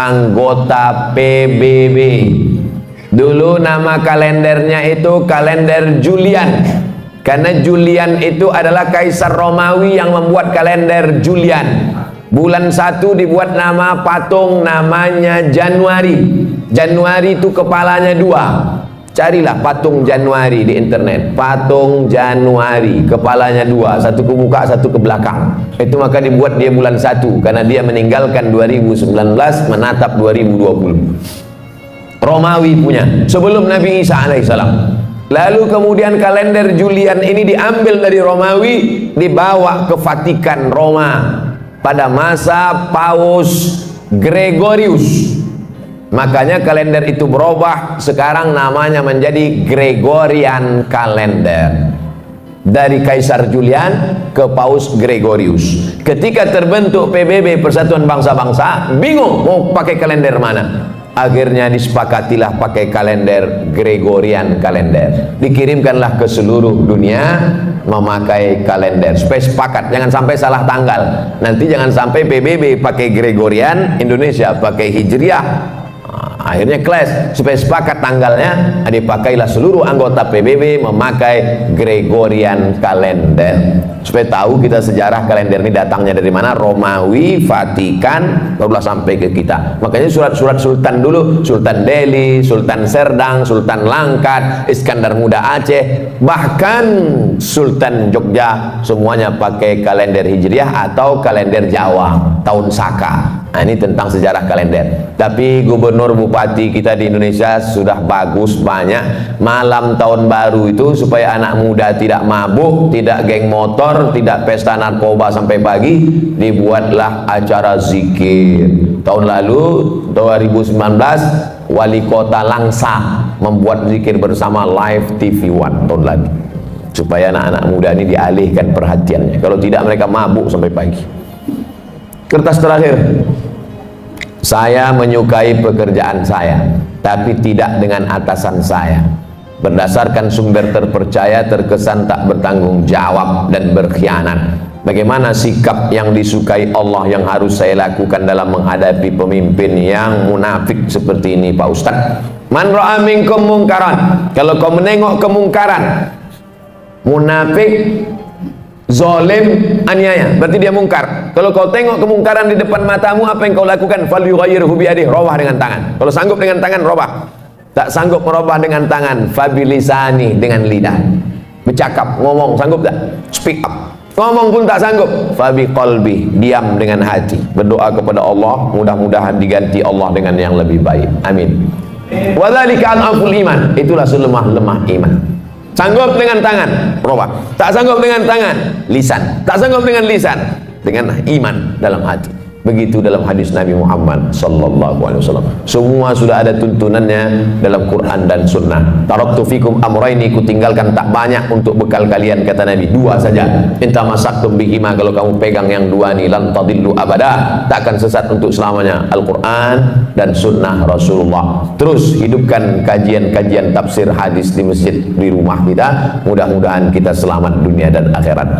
anggota PBB. Dulu nama kalendernya itu kalender Julian, karena Julian itu adalah kaisar Romawi yang membuat kalender Julian. Bulan 1 dibuat nama patung, namanya Januari. Januari itu kepalanya 2. Carilah patung Januari di internet. Patung Januari, kepalanya 2, satu ke muka, satu ke belakang. Itu maka dibuat dia bulan 1, karena dia meninggalkan 2019 menatap 2020. Romawi punya, sebelum Nabi Isa alaihissalam. Lalu kemudian kalender Julian ini diambil dari Romawi, dibawa ke Vatikan Roma pada masa Paus Gregorius. Makanya kalender itu berubah, sekarang namanya menjadi Gregorian Kalender. Dari Kaisar Julian ke Paus Gregorius. Ketika terbentuk PBB, Persatuan Bangsa-Bangsa, bingung mau pakai kalender mana. Akhirnya disepakatilah pakai kalender Gregorian Kalender. Dikirimkanlah ke seluruh dunia memakai kalender. Supaya sepakat, jangan sampai salah tanggal. Nanti jangan sampai PBB pakai Gregorian, Indonesia pakai Hijriah. Akhirnya clash, supaya sepakat tanggalnya, dipakailah seluruh anggota PBB memakai Gregorian kalender. Supaya tahu kita sejarah kalender ini datangnya dari mana, Romawi, Vatikan, barulah sampai ke kita. Makanya surat-surat sultan dulu, Sultan Delhi, Sultan Serdang, Sultan Langkat, Iskandar Muda Aceh, bahkan Sultan Jogja, semuanya pakai kalender Hijriah atau kalender Jawa, tahun Saka. Nah, ini tentang sejarah kalender. Tapi gubernur bupati kita di Indonesia sudah bagus banyak. Malam tahun baru itu supaya anak muda tidak mabuk, tidak geng motor, tidak pesta narkoba sampai pagi, dibuatlah acara zikir. Tahun lalu 2019 wali kota Langsa membuat zikir bersama live TV One tahun lalu, supaya anak-anak muda ini dialihkan perhatiannya. Kalau tidak mereka mabuk sampai pagi. Kertas terakhir, saya menyukai pekerjaan saya, tapi tidak dengan atasan saya. Berdasarkan sumber terpercaya, terkesan tak bertanggung jawab dan berkhianat. Bagaimana sikap yang disukai Allah yang harus saya lakukan dalam menghadapi pemimpin yang munafik seperti ini, Pak Ustadz? Man ra'a minkum mungkaran, kalau kau menengok kemungkaran, munafik, zalim, aniaya, berarti dia mungkar. Kalau kau tengok kemungkaran di depan matamu, apa yang kau lakukan? Falyughayyirhu biyadihi, robah dengan tangan. Kalau sanggup dengan tangan, robah. Tak sanggup merubah dengan tangan, fabilisani, dengan lidah. Bercakap, ngomong, sanggup tak? Speak up. Ngomong pun tak sanggup, fabi qalbi, diam dengan hati. Berdoa kepada Allah, mudah-mudahan diganti Allah dengan yang lebih baik. Amin. Wa dzalika adhaful iman, itulah selemah-lemah iman. Sanggup dengan tangan, robah. Tak sanggup dengan tangan, lisan. Tak sanggup dengan lisan, dengan iman dalam hati. Begitu dalam hadis Nabi Muhammad sallallahu alaihi wasallam. Semua sudah ada tuntunannya dalam Quran dan Sunnah. Taraktu fikum amraini, ku tinggalkan tak banyak untuk bekal kalian, kata Nabi, dua saja. Inta masaktum bihima, kalau kamu pegang yang dua ni, lan tadillu abada, takkan sesat untuk selamanya. Al-Quran dan Sunnah Rasulullah. Terus hidupkan kajian-kajian tafsir hadis di masjid, di rumah kita. Mudah-mudahan kita selamat dunia dan akhirat.